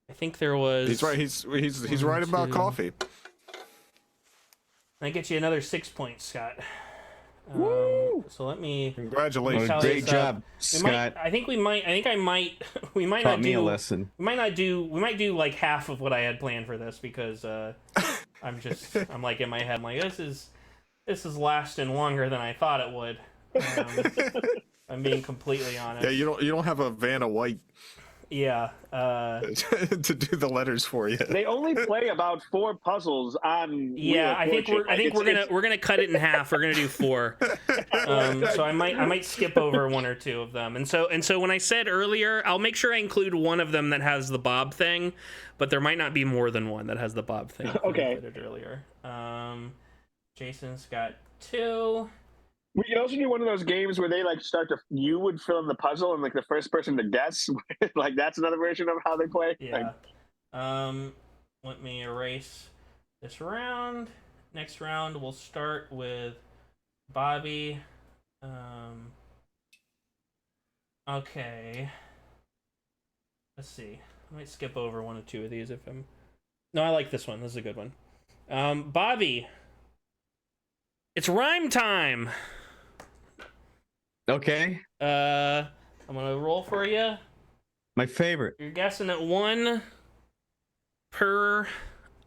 I think there was. He's right. He's right about coffee. I get you another 6 points, Scott. Woo! So let me. Congratulations! Great job, Scott. We might Taught not me do a lesson. We might do like half of what I had planned for this because I'm like in my head, I'm like this is lasting longer than I thought it would. I'm being completely honest. Yeah, you don't have a Vanna White. Yeah. To do the letters for you. They only play about 4 puzzles on. Yeah, I think we're gonna cut it in half. We're gonna do 4. So I might skip over 1 or 2 of them. And so when I said earlier, I'll make sure I include one of them that has the Bob thing, but there might not be more than one that has the Bob thing. Okay. I included earlier. Jason's got 2. We could also do one of those games where they like you would fill in the puzzle and like the first person to guess, like that's another version of how they play. Yeah. Let me erase this round. Next round we'll start with Bobby. Okay. Let's see. I might skip over 1 or 2 of these if I'm. No, I like this one. This is a good one. Bobby. It's rhyme time. Okay. I'm gonna roll for you. My favorite. You're guessing at 1 per.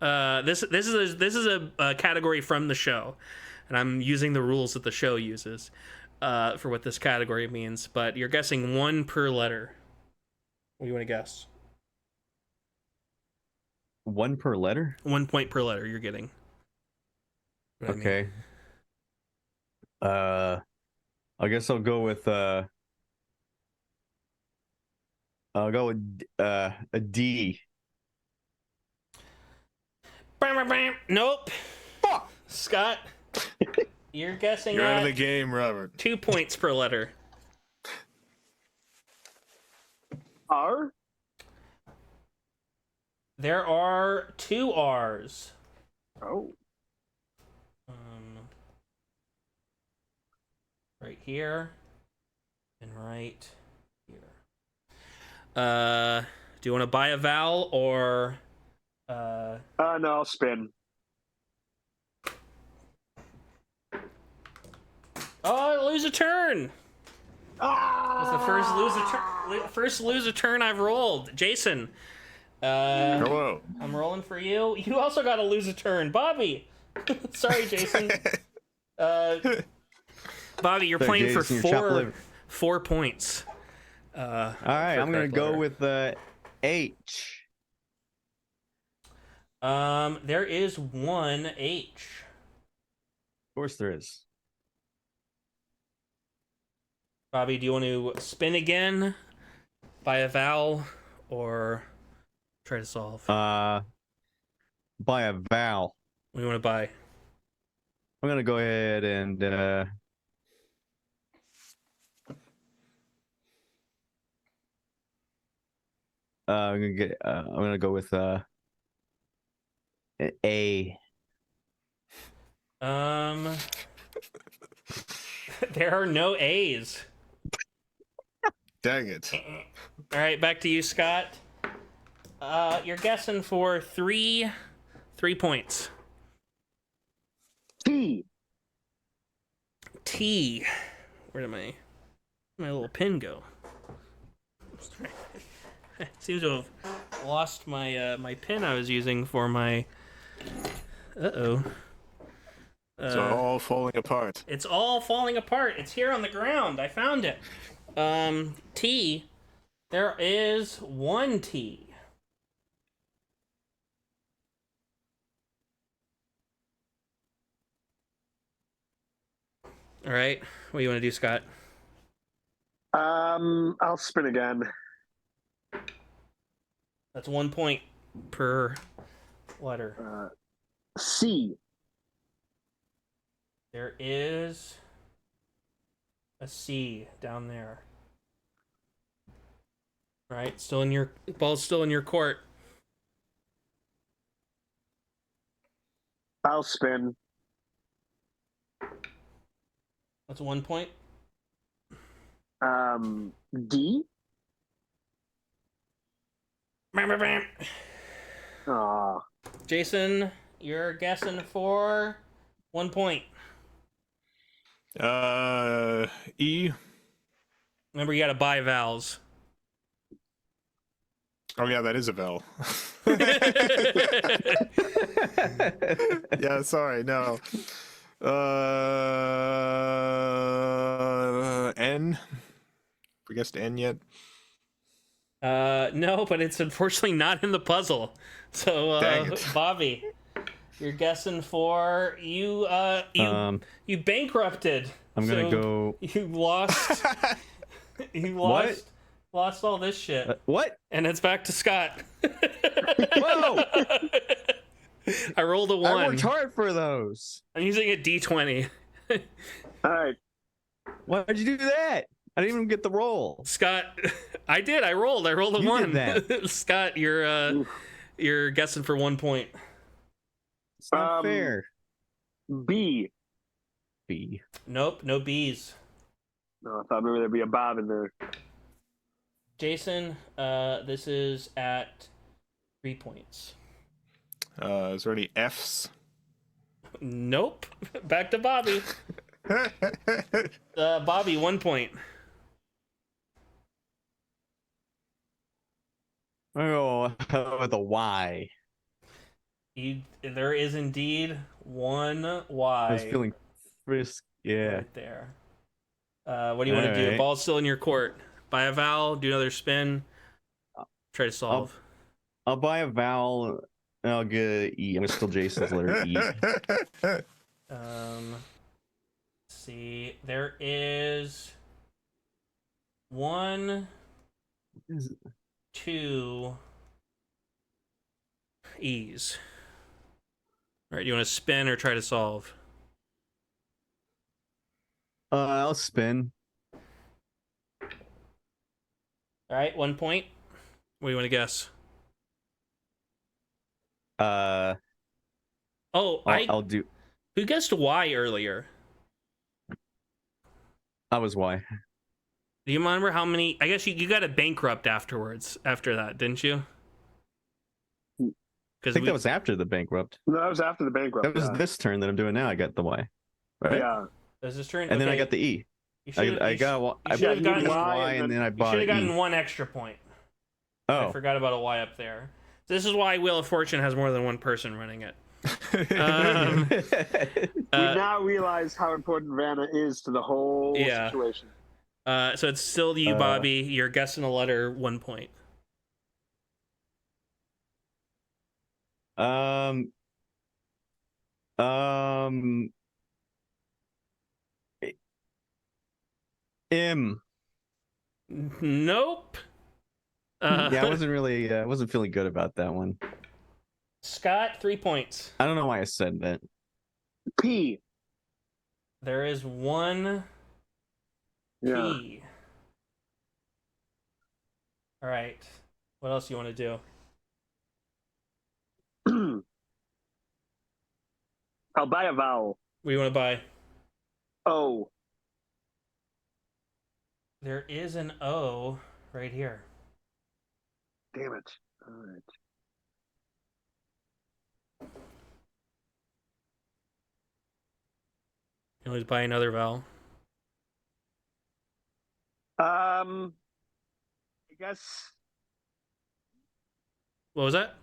This is a category from the show, and I'm using the rules that the show uses for what this category means. But you're guessing 1 per letter. What do you want to guess? 1 per letter. 1 point per letter. You're getting. Okay. I guess I'll go with a D. Nope. Scott, you're guessing You're out of the at game, Robert. 2 points per letter. R. There are 2 R's. Oh. Right here and right here. Do you want to buy a vowel or No, I'll spin. Oh, lose a turn. That's the first lose a turn I've rolled. Jason. Hello. I'm rolling for you. You also got to lose a turn, Bobby. Sorry, Jason. Bobby, you're playing Jason, for 4 points. All right, I'm gonna go with H. There is one H. Of course there is. Bobby, do you want to spin again by a vowel or try to solve? By a vowel. What do you want to buy? I'm gonna go ahead and I'm gonna go with A. There are no A's. Dang it. All right, back to you, Scott. You're guessing for 3 points. T. T. Where did my little pin go? Seems to have lost my my pin I was using for my. It's all falling apart. It's all falling apart. It's here on the ground. I found it. T. There is one T. All right. What do you want to do, Scott? I'll spin again. That's 1 point per letter. C. There is a C down there. All right, ball's still in your court. I'll spin. That's 1 point. D. Bam, bam, bam. Aw. Jason, you're guessing for 1 point. E. Remember, you got to buy vowels. Oh yeah, that is a vowel. Yeah, sorry, no. N. We guessed N yet? No, but it's unfortunately not in the puzzle. So, Dang it. Bobby, you're guessing for you. You bankrupted. I'm gonna go. You lost. You What? lost all this shit. What? And it's back to Scott. Whoa! I rolled a I 1. worked hard for those. I'm using a D20. All right. Why'd you do that? I didn't even get the roll. Scott, I did. I rolled a You 1. did that. Scott, you're guessing for 1 point. It's not fair. B. B. Nope, no B's. No, I thought maybe there'd be a Bob in there. Jason, this is at 3 points. Is there any F's? Nope. Back to Bobby. Bobby, 1 point. Oh, with a Y. There is indeed one Y. I was feeling frisk. Yeah. Right there. What do you want to do? Alright. Ball's still in your court. Buy a vowel, do another spin. Try to solve. I'll buy a vowel. And I'll get E. I'm still Jason's letter E. Let's see. There is 1, 2 E's. All right, you want to spin or try to solve? I'll spin. All right, 1 point. What do you want to guess? I'll do. Who guessed Y earlier? I was Y. Do you remember how many? I guess you got a bankrupt afterwards. After that, didn't you? I Because think that was after the bankrupt. No, that was after the bankrupt. That was this turn that I'm doing now. I got the Y. Right? Yeah. Does this turn? And then I okay. got the E. You I should've- you got you should have gotten Y, and then I You bought should have an gotten E. one extra point. I Oh, forgot about a Y up there. This is why Wheel of Fortune has more than one person running it. We now realize how important Vanna is to the whole Yeah. situation. So it's still you, Bobby. You're guessing a letter, 1 point. um, M. Nope. Yeah, I wasn't feeling good about that one. Scott, 3 points. I don't know why I said that. P. There is one Yeah. P. All right. What else do you want to do? I'll buy a vowel. What do you want to buy? O. There is an O right here. Damn it. All right. You always buy another vowel. I guess. What was that?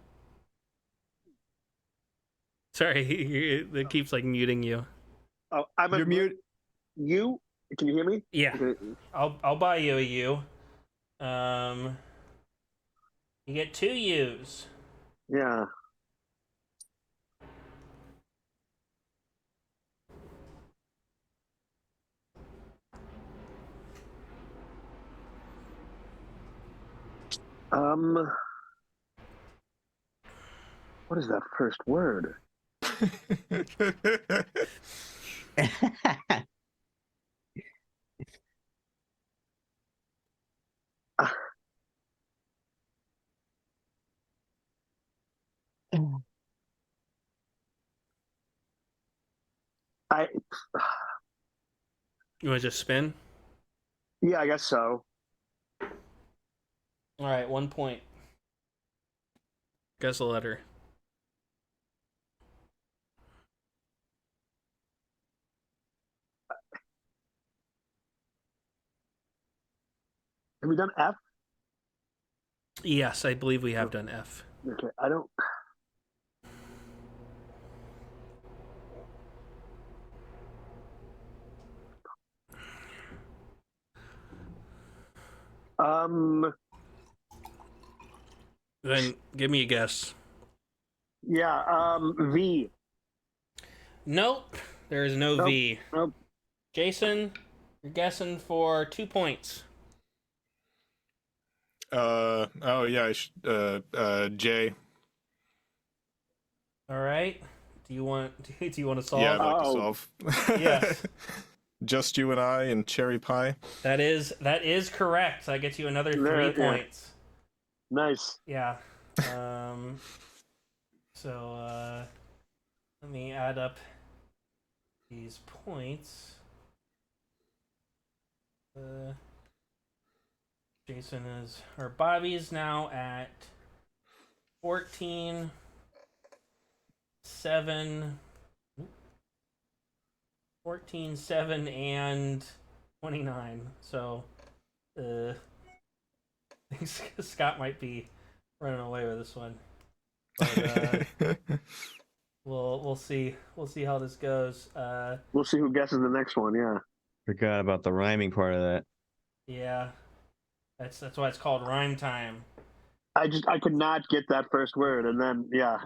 Sorry, it keeps like muting you. Oh, I'm You're mute. You? Can you hear me? Yeah, Okay. I'll buy you a U. You get 2 U's. Yeah. What is that first word? I. You want to just spin? Yeah, I guess so. All right, 1 point. Guess a letter. Have we done F? Yes, I believe we have done F. Okay, I don't. Then give me a guess. Yeah, V. Nope, there is no Nope. V. Nope. Jason, you're guessing for 2 points. Oh yeah, J. All right. Do you want to solve? Yeah, I'd like to Oh. solve. Yes. Just you and I and cherry pie. That is correct. That gets you another 3 Yeah. points. Nice. Yeah. So let me add up these points. Jason or Bobby is now at 14, 7, 14, 7, and 29. So, I think Scott might be running away with this one. But, we'll see. We'll see how this goes. We'll see who guesses the next one. Yeah. Forgot about the rhyming part of that. Yeah, that's why it's called rhyme time. I could not get that first word, and then yeah.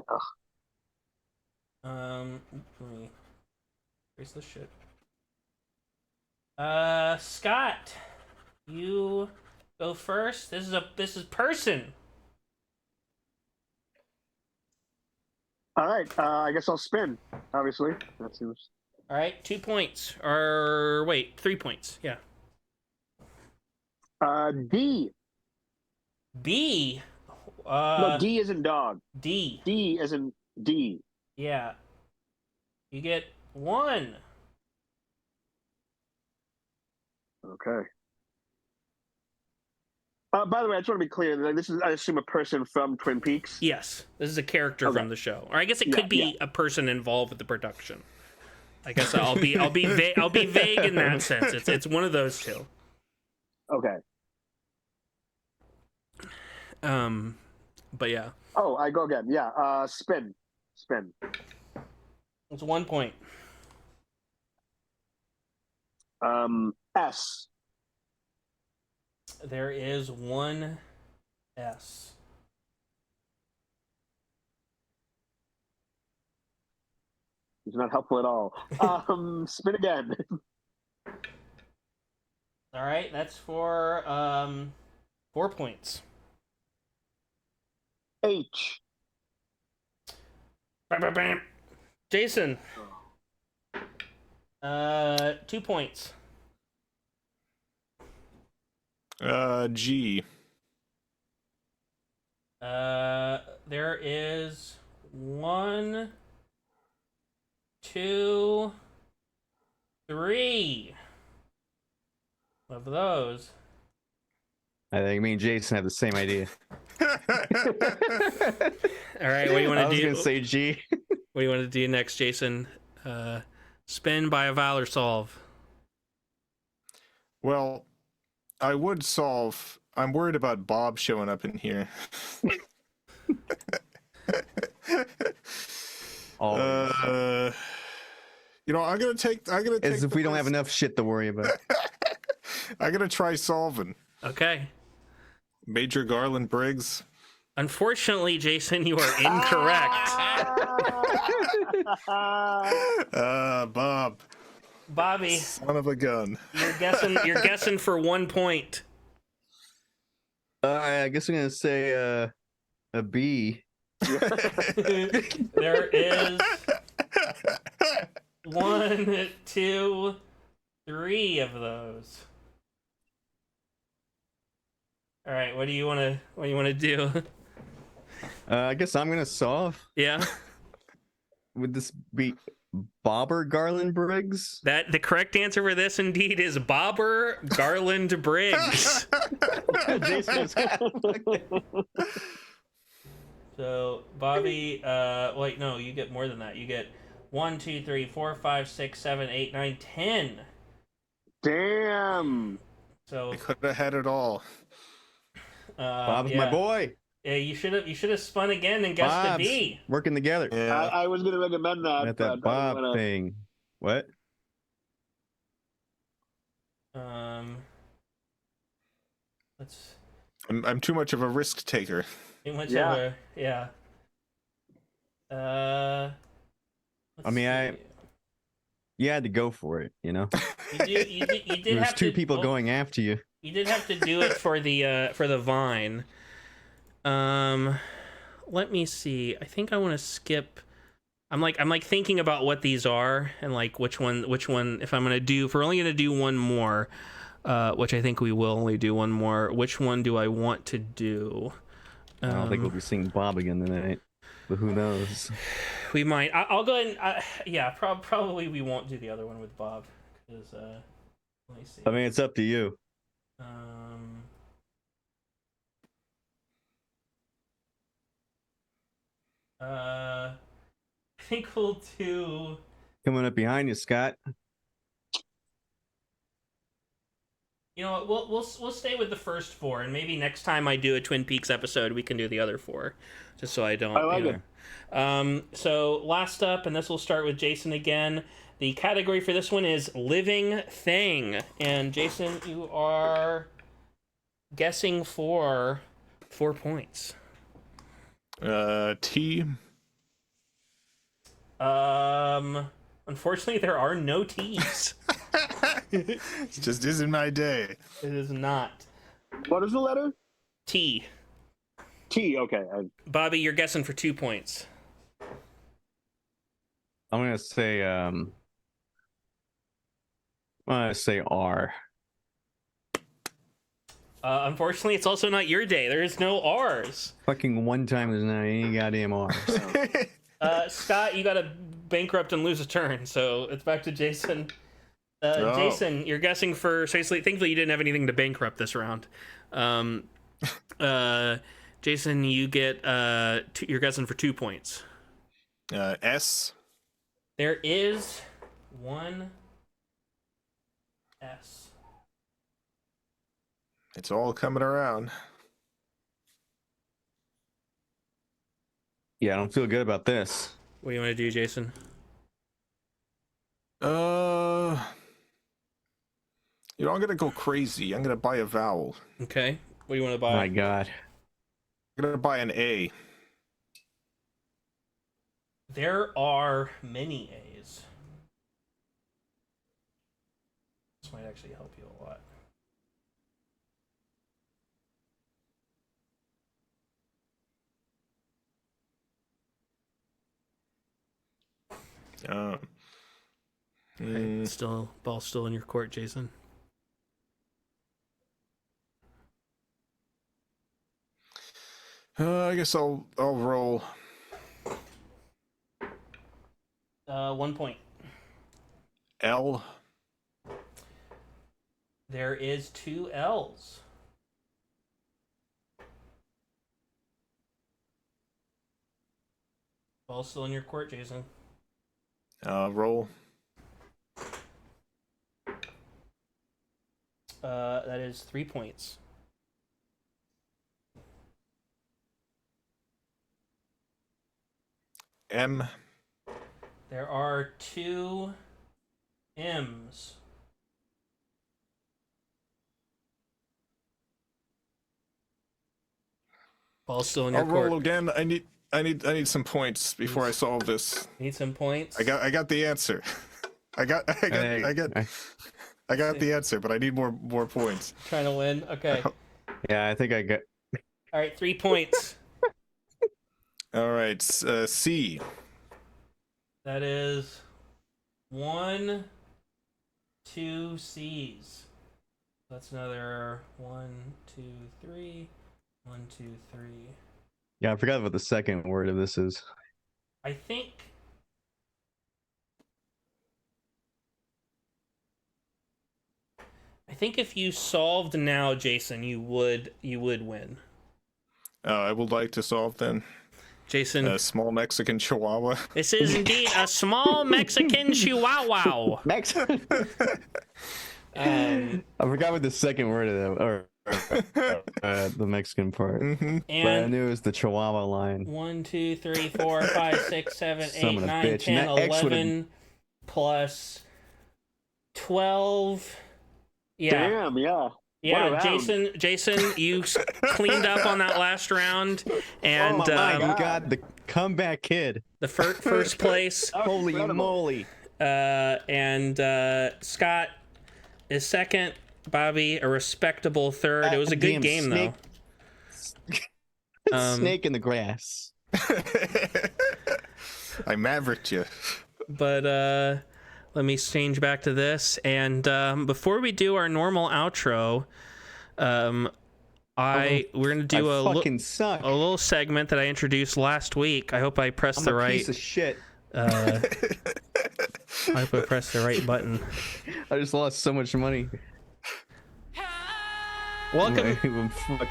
Let me erase this shit. Scott, you go first. This is person. All right. I guess I'll spin. Obviously, that seems. All right, 2 points. Or wait, 3 points. Yeah. D. B. No, D isn't dog. D. D isn't D. Yeah. You get 1. Okay. By the way, I just want to be clear that this is, I assume, a person from Twin Peaks. Yes, this is a character Okay. from the show, or I guess it could be a person involved with the production. I guess I'll be vague in that sense. It's one of those two. Okay. But yeah. Oh, I go again. Yeah. Spin. It's 1 point. S. There is one S. It's not helpful at all. Spin again. All right, that's for 4 points. H. Bam, bam, bam. Jason. 2 points. G. There is 1, 2, 3 of those. I think me and Jason have the same idea. All right, what do you want to do? I was gonna say G. What do you want to do next, Jason? Spin, buy a vowel, or solve? Well, I would solve. I'm worried about Bob showing up in here. You know, I'm gonna take. As if we don't have enough shit to worry about. I'm gonna try solving. Okay. Major Garland Briggs. Unfortunately, Jason, you are incorrect. Bob. Bobby, Son of a gun. you're guessing for 1 point. I guess I'm gonna say a B. There is 1, 2, 3 of those. All right, what do you want to do? I guess I'm gonna solve. Yeah. Would this be Bobber Garland Briggs? That the correct answer for this indeed is Bobber Garland Briggs. So Bobby, wait, no, you get more than that. You get 1, 2, 3, 4, 5, 6, 7, 8, 9, 10. Damn. So I could have had it all. Bob's yeah. my boy. Yeah, you should have spun again and guessed Bob's the B. working together. Yeah. I was gonna recommend that. At but that Bob wanna... thing. What? Let's. I'm too much of a risk taker. Too much Yeah. of a yeah. I mean, you had to go for it, you know. You did There's have two to, people going after you. You did have to do it for the vine. Let me see. I think I want to skip. I'm like thinking about what these are and like which one if I'm gonna do, if we're only gonna do one more, which I think we will only do one more. Which one do I want to do? I don't think we'll be seeing Bob again tonight, but who knows? We might. I'll go ahead and yeah, probably we won't do the other one with Bob because let me see. I mean, it's up to you. I think we'll do. Coming up behind you, Scott. You know what? We'll stay with the first 4, and maybe next time I do a Twin Peaks episode, we can do the other 4, just so I don't. I like it. So last up, and this will start with Jason again. The category for this one is living thing, and Jason, you are guessing for 4 points. T. Unfortunately, there are no T's. It just isn't my day. It is not. What is the letter? T. T. Okay. Bobby, you're guessing for 2 points. I'm gonna say R. Unfortunately, it's also not your day. There is no R's. Fucking one time there's not any goddamn R's. Scott, you got to bankrupt and lose a turn, so it's back to Jason. Jason, you're guessing for. So thankfully, you didn't have anything to bankrupt this round. Jason, you get. You're guessing for 2 points. S. There is 1 S. It's all coming around. Yeah, I don't feel good about this. What do you want to do, Jason? I'm gonna go crazy. I'm gonna buy a vowel. Okay. What do you want to buy? My God. I'm gonna buy an A. There are many A's. This might actually help you a lot. Still, ball still in your court, Jason. I guess I'll roll. 1 point. L. There is 2 L's. Ball still in your court, Jason. Roll. That is 3 points. M. There are 2 M's. Ball still in your I'll court. roll again. I need some points before I solve this. Need some points. I got the answer. I got the answer, but I need more points. Trying to win. Okay. Yeah, I think I got. All right, 3 points. All right, C. That is 1, 2 C's. That's another 1, 2, 3. 1, 2, 3. Yeah, I forgot what the second word of this is. I think if you solved now, Jason, you would win. I would like to solve then. Jason, A small Mexican Chihuahua. this is indeed a small Mexican Chihuahua. Mexican. I forgot what the second word of that, or the Mexican part. Mm-hmm. But I And knew it was the Chihuahua line. 1, 2, 3, 4, 5, 6, 7, Son 8, of a 9, bitch. 10, And that X would've- 11 plus 12. Yeah. Damn, yeah. Yeah, What a round. Jason, you cleaned up on that last round, and Oh my God, the comeback kid. the first place, Holy Incredible. moly. and Scott is second. Bobby, a respectable third. It was a good Damn game, snake. though. Snake in the grass. I mavericked you. But let me change back to this. And before we do our normal outro, we're gonna do I fucking suck. a little segment that I introduced last week. I hope I pressed I'm the a right. piece of shit. I hope I pressed the right button. I just lost so much money. Welcome. Fuck.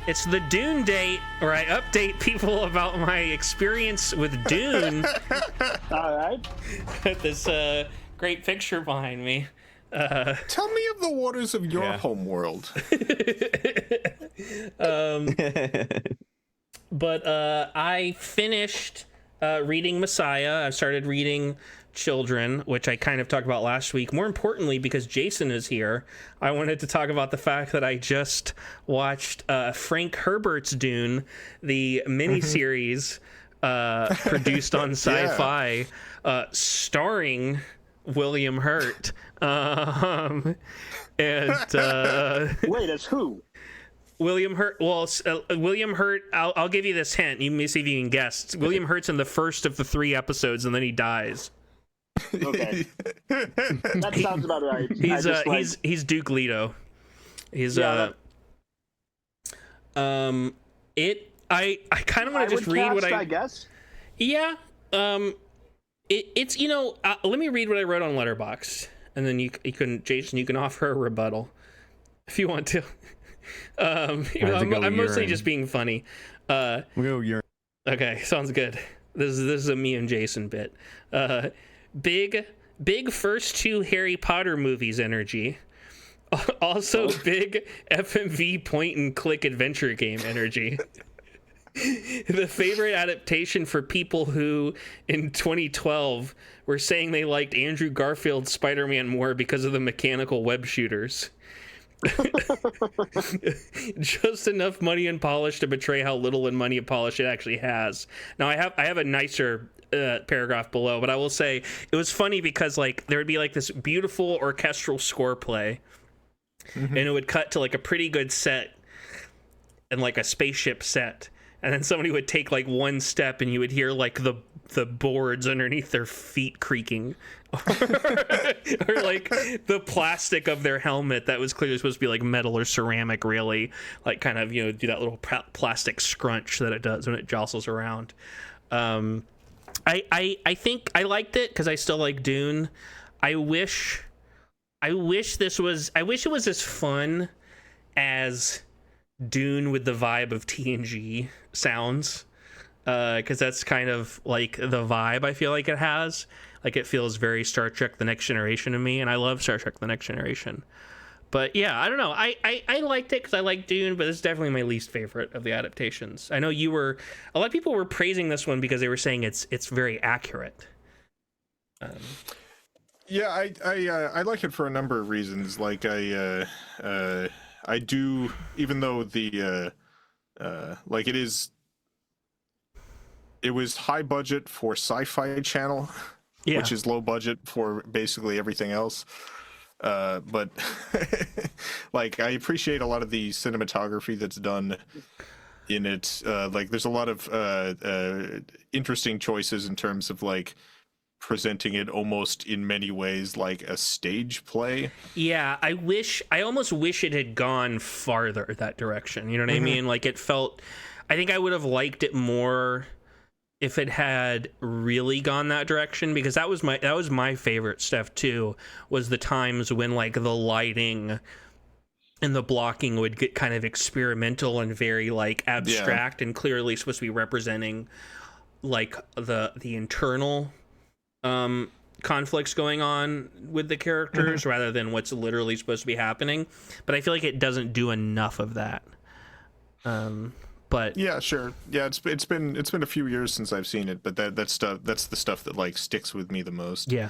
It's the Dune date, where I update people about my experience with Dune. All right. This great picture behind me. Tell me of the waters of your Yeah. home world. But I finished reading Messiah. I started reading Children, which I kind of talked about last week. More importantly, because Jason is here, I wanted to talk about the fact that I just watched Frank Herbert's Dune, the miniseries produced on Sci-Fi, starring William Hurt. And Wait, as who? William Hurt. Well, William Hurt. I'll give you this hint. You may see if you can guess. William Hurt's in the first of the 3 episodes, and then he dies. Okay. That sounds about right. He's Duke Leto. He's Yeah, I kind of want to just read what I guess. Yeah. It's let me read what I wrote on Letterboxd, and then you can, Jason, you can offer a rebuttal if you want to. I'm mostly just being funny. We'll go urine. Okay, sounds good. This is a me and Jason bit. big first 2 Harry Potter movies energy. Also big FMV point and click adventure game energy. The favorite adaptation for people who in 2012 were saying they liked Andrew Garfield's Spider-Man more because of the mechanical web shooters. Just enough money and polish to betray how little in money and polish it actually has. Now I have a nicer paragraph below, but I will say it was funny because like there would be like this beautiful orchestral score play, and it would cut to like a pretty good set and like a spaceship set, and then somebody would take like one step and you would hear like the boards underneath their feet creaking, or like the plastic of their helmet that was clearly supposed to be like metal or ceramic, really like kind of, you know, do that little plastic scrunch that it does when it jostles around. I think I liked it because I still like Dune. I wish it was as fun as Dune with the vibe of TNG sounds, because that's kind of like the vibe I feel like it has. Like it feels very Star Trek The Next Generation to me, and I love Star Trek The Next Generation. But yeah, I don't know. I liked it because I like Dune, but it's definitely my least favorite of the adaptations. I know a lot of people were praising this one because they were saying it's very accurate. Yeah, I like it for a number of reasons. Like I do, even though the like it was high budget for Sci-Fi Channel, Yeah. which is low budget for basically everything else. But like I appreciate a lot of the cinematography that's done in it. Like there's a lot of interesting choices in terms of like presenting it almost in many ways like a stage play. Yeah, I almost wish it had gone farther that direction. You know what I mean? Like it felt, I think I would have liked it more if it had really gone that direction, because that was my favorite stuff too, was the times when like the lighting and the blocking would get kind of experimental and very like abstract, and clearly supposed to be representing like the internal conflicts going on with the characters rather than what's literally supposed to be happening. But I feel like it doesn't do enough of that. But yeah, sure. Yeah, it's been a few years since I've seen it, but that's the stuff that like sticks with me the most. Yeah.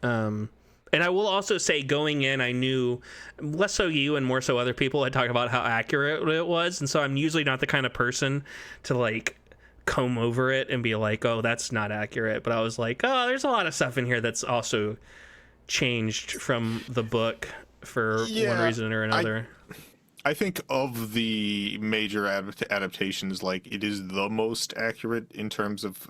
And I will also say, going in, I knew, less so you and more so other people had talked about how accurate it was, and so I'm usually not the kind of person to like comb over it and be like, oh, that's not accurate. But I was like, oh, there's a lot of stuff in here that's also changed from the book for one reason or another. I think of the major adaptations, like it is the most accurate in terms of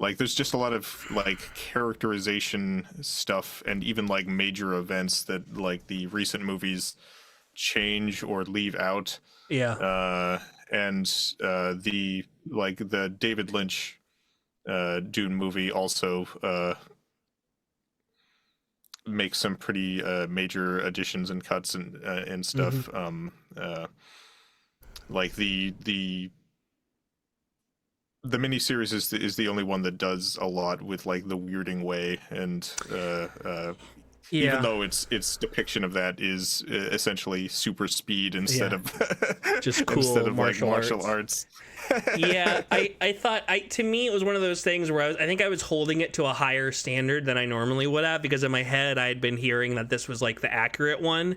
like there's just a lot of like characterization stuff and even like major events that like the recent movies change or leave out. Yeah. And the David Lynch Dune movie also makes some pretty major additions and cuts and stuff. Like the miniseries is the only one that does a lot with like the weirding way, and even though its depiction of that is essentially super speed instead of just cool instead of martial arts. Yeah, I thought to me it was one of those things where I think I was holding it to a higher standard than I normally would have, because in my head I had been hearing that this was like the accurate one.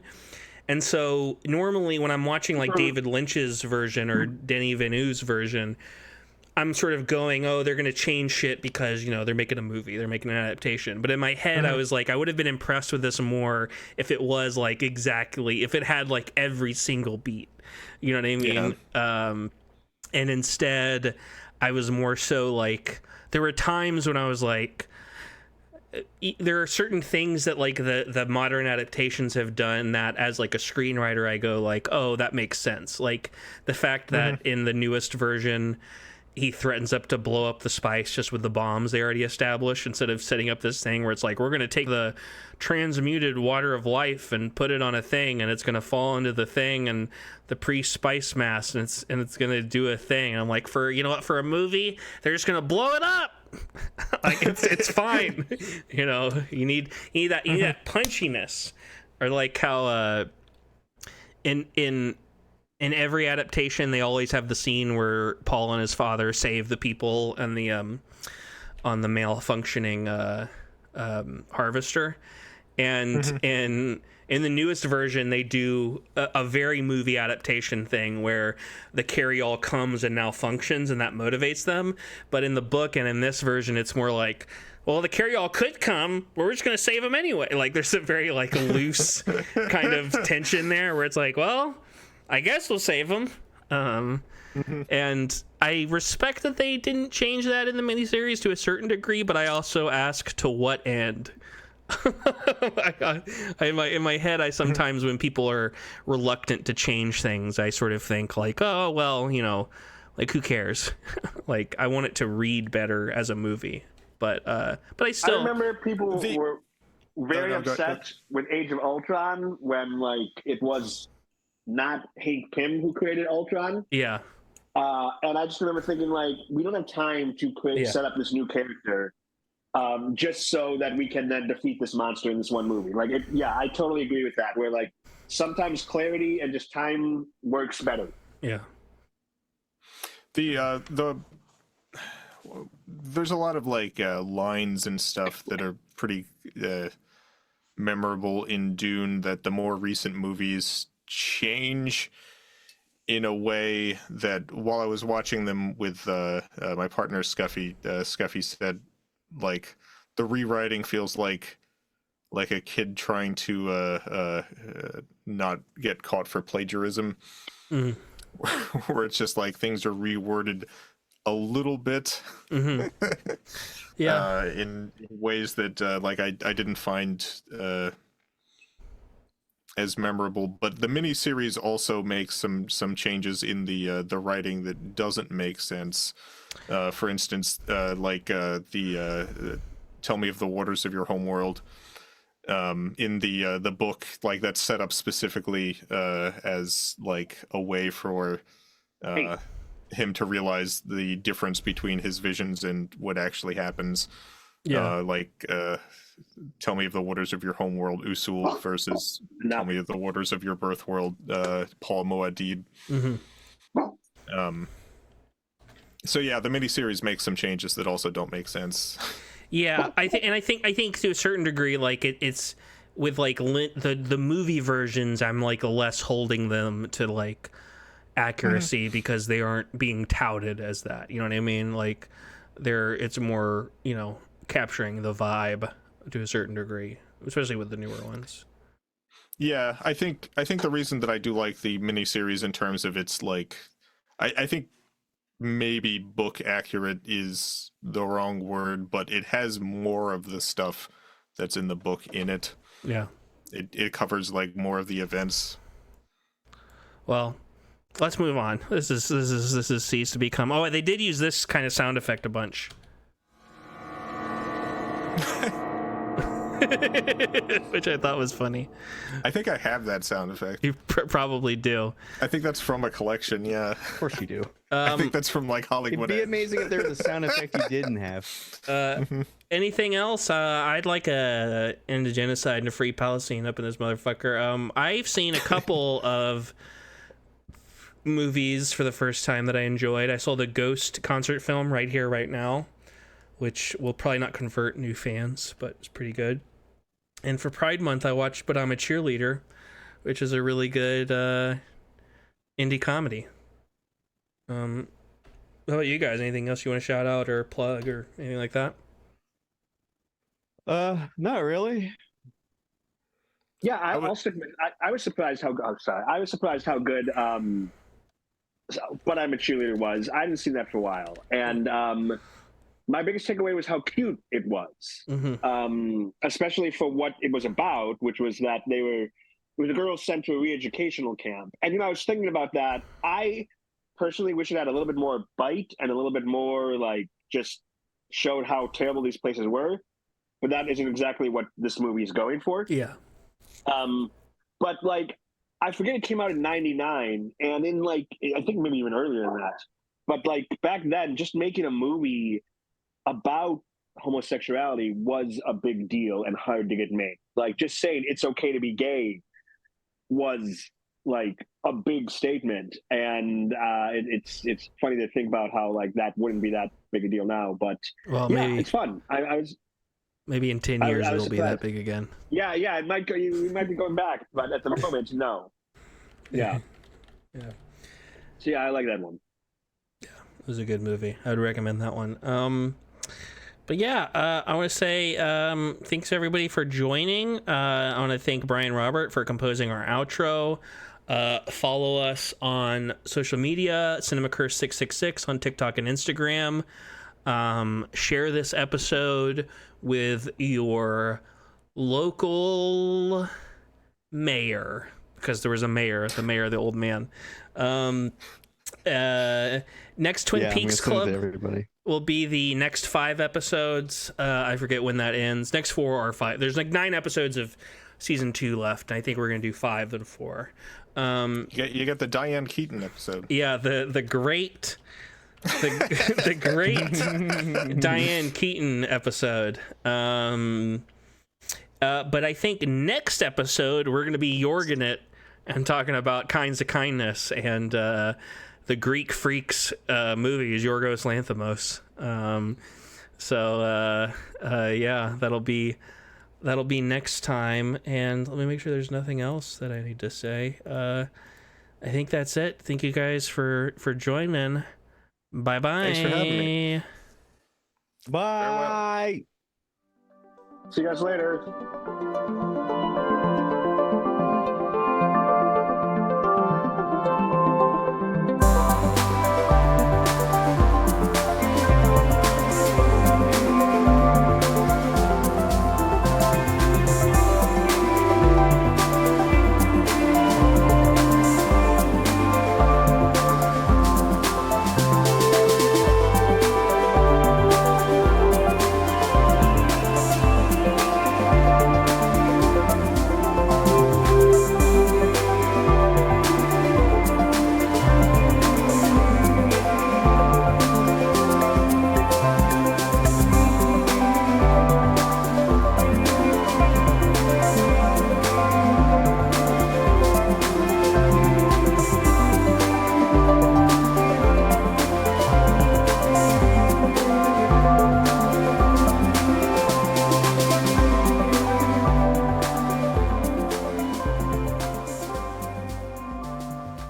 And so normally when I'm watching like David Lynch's version or Denis Villeneuve's version, I'm sort of going, oh, they're going to change shit because, you know, they're making a movie, they're making an adaptation. But in my head, I was like, I would have been impressed with this more if it was like exactly, if it had like every single beat. You know what I mean? Yeah. And instead, I was more so like, there were times when I was like, there are certain things that like the modern adaptations have done that as like a screenwriter, I go like, oh, that makes sense. Like the fact that in the newest version, he threatens up to blow up the spice just with the bombs they already established, instead of setting up this thing where it's like, we're going to take the transmuted water of life and put it on a thing, and it's going to fall into the thing and the pre-spice mass, and it's going to do a thing. And I'm like, for a movie, they're just going to blow it up. Like it's fine. You know, you need that punchiness, or like how in every adaptation they always have the scene where Paul and his father save the people and the on the malfunctioning harvester, and in the newest version they do a very movie adaptation thing where the carry-all comes and now functions and that motivates them. But in the book and in this version it's more like, well, the carry-all could come, but we're just gonna save him anyway. Like there's a very like loose kind of tension there where it's like, well, I guess we'll save him. And I respect that they didn't change that in the miniseries to a certain degree, but I also ask, to what end? In my head, I sometimes, when people are reluctant to change things, I sort of think like, oh, well, you know, like who cares? Like I want it to read better as a movie, but I still. I remember people were very upset with Age of Ultron when like it was not Hank Pym who created Ultron. Yeah. And I just remember thinking like, we don't have time to set up this new character. Just so that we can then defeat this monster in this one movie. Like, I totally agree with that. Where like sometimes clarity and just time works better. Yeah. There's a lot of like lines and stuff that are pretty memorable in Dune that the more recent movies change in a way that, while I was watching them with my partner Scuffy, Scuffy said, like the rewriting feels like a kid trying to not get caught for plagiarism, where it's just like things are reworded a little bit, in ways that like I didn't find as memorable. But the miniseries also makes some changes in the writing that doesn't make sense. For instance, like the "Tell Me of the Waters of Your Homeworld" in the book, like that's set up specifically as like a way for him to realize the difference between his visions and what actually happens. "Tell Me of the Waters of Your Homeworld," Usul, versus "Tell Me of the Waters of Your Birth World," Paul Moadib. So yeah, the miniseries makes some changes that also don't make sense. Yeah, I think to a certain degree, like it's with like the movie versions, I'm like less holding them to like accuracy because they aren't being touted as that. You know what I mean? Like it's more, you know, capturing the vibe to a certain degree, especially with the newer ones. Yeah, I think the reason that I do like the miniseries in terms of its like, I think maybe book accurate is the wrong word, but it has more of the stuff that's in the book in it. Yeah. It covers like more of the events. Well, let's move on. This is ceased to become. Oh, they did use this kind of sound effect a bunch. Which I thought was funny. I think I have that sound effect. You probably do. I think that's from a collection, yeah. Of course you do. I think that's from like Hollywood. It'd be amazing if there was a sound effect you didn't have. Anything else? I'd like a end of genocide and a free Palestine up in this motherfucker. I've seen a couple of movies for the first time that I enjoyed. I saw the Ghost concert film Right Here, Right Now, which will probably not convert new fans, but it's pretty good. And for Pride Month, I watched But I'm a Cheerleader, which is a really good indie comedy. How about you guys? Anything else you want to shout out or plug or anything like that? Not really. Yeah, I was surprised how. Oh, sorry, I was surprised how good. But I'm a Cheerleader was. I hadn't seen that for a while, and my biggest takeaway was how cute it was, especially for what it was about, which was that it was a girls sent to a re-educational camp. And, you know, I was thinking about that. I personally wish it had a little bit more bite and a little bit more, like, just showed how terrible these places were. But that isn't exactly what this movie is going for. Yeah. But, like, I forget it came out in 99, and in, like, I think maybe even earlier than that. But, like, back then, just making a movie about homosexuality was a big deal and hard to get made. Like, just saying it's okay to be gay was like a big statement, and it's funny to think about how like that wouldn't be that big a deal now. But Well, yeah, maybe it's fun. I was maybe in 10 years I was it'll be that surprised. big again. Yeah, it might go. We might be going back, but at the moment, no. Yeah. Yeah. So yeah, I like that one. It was a good movie. I would recommend that one. But yeah, I want to say thanks everybody for joining. I want to thank Brian Robert for composing our outro. Follow us on social media, CinemaCurse666 on TikTok and Instagram. Share this episode with your local mayor, because there was a mayor, the old man. Next Twin Peaks Club everybody. will be the next 5 episodes. I forget when that ends. Next 4 or 5. There's like 9 episodes of season 2 left. I think we're gonna do 5 then 4. You get the Diane Keaton episode. Yeah, the great the great Diane Keaton episode. But I think next episode we're gonna be yorging it and talking about Kinds of Kindness and the Greek Freaks movies, Yorgos Lanthimos. Yeah, that'll be next time. And let me make sure there's nothing else that I need to say. I think that's it. Thank you guys for joining. Bye bye. Thanks for having me. Bye. See you guys later.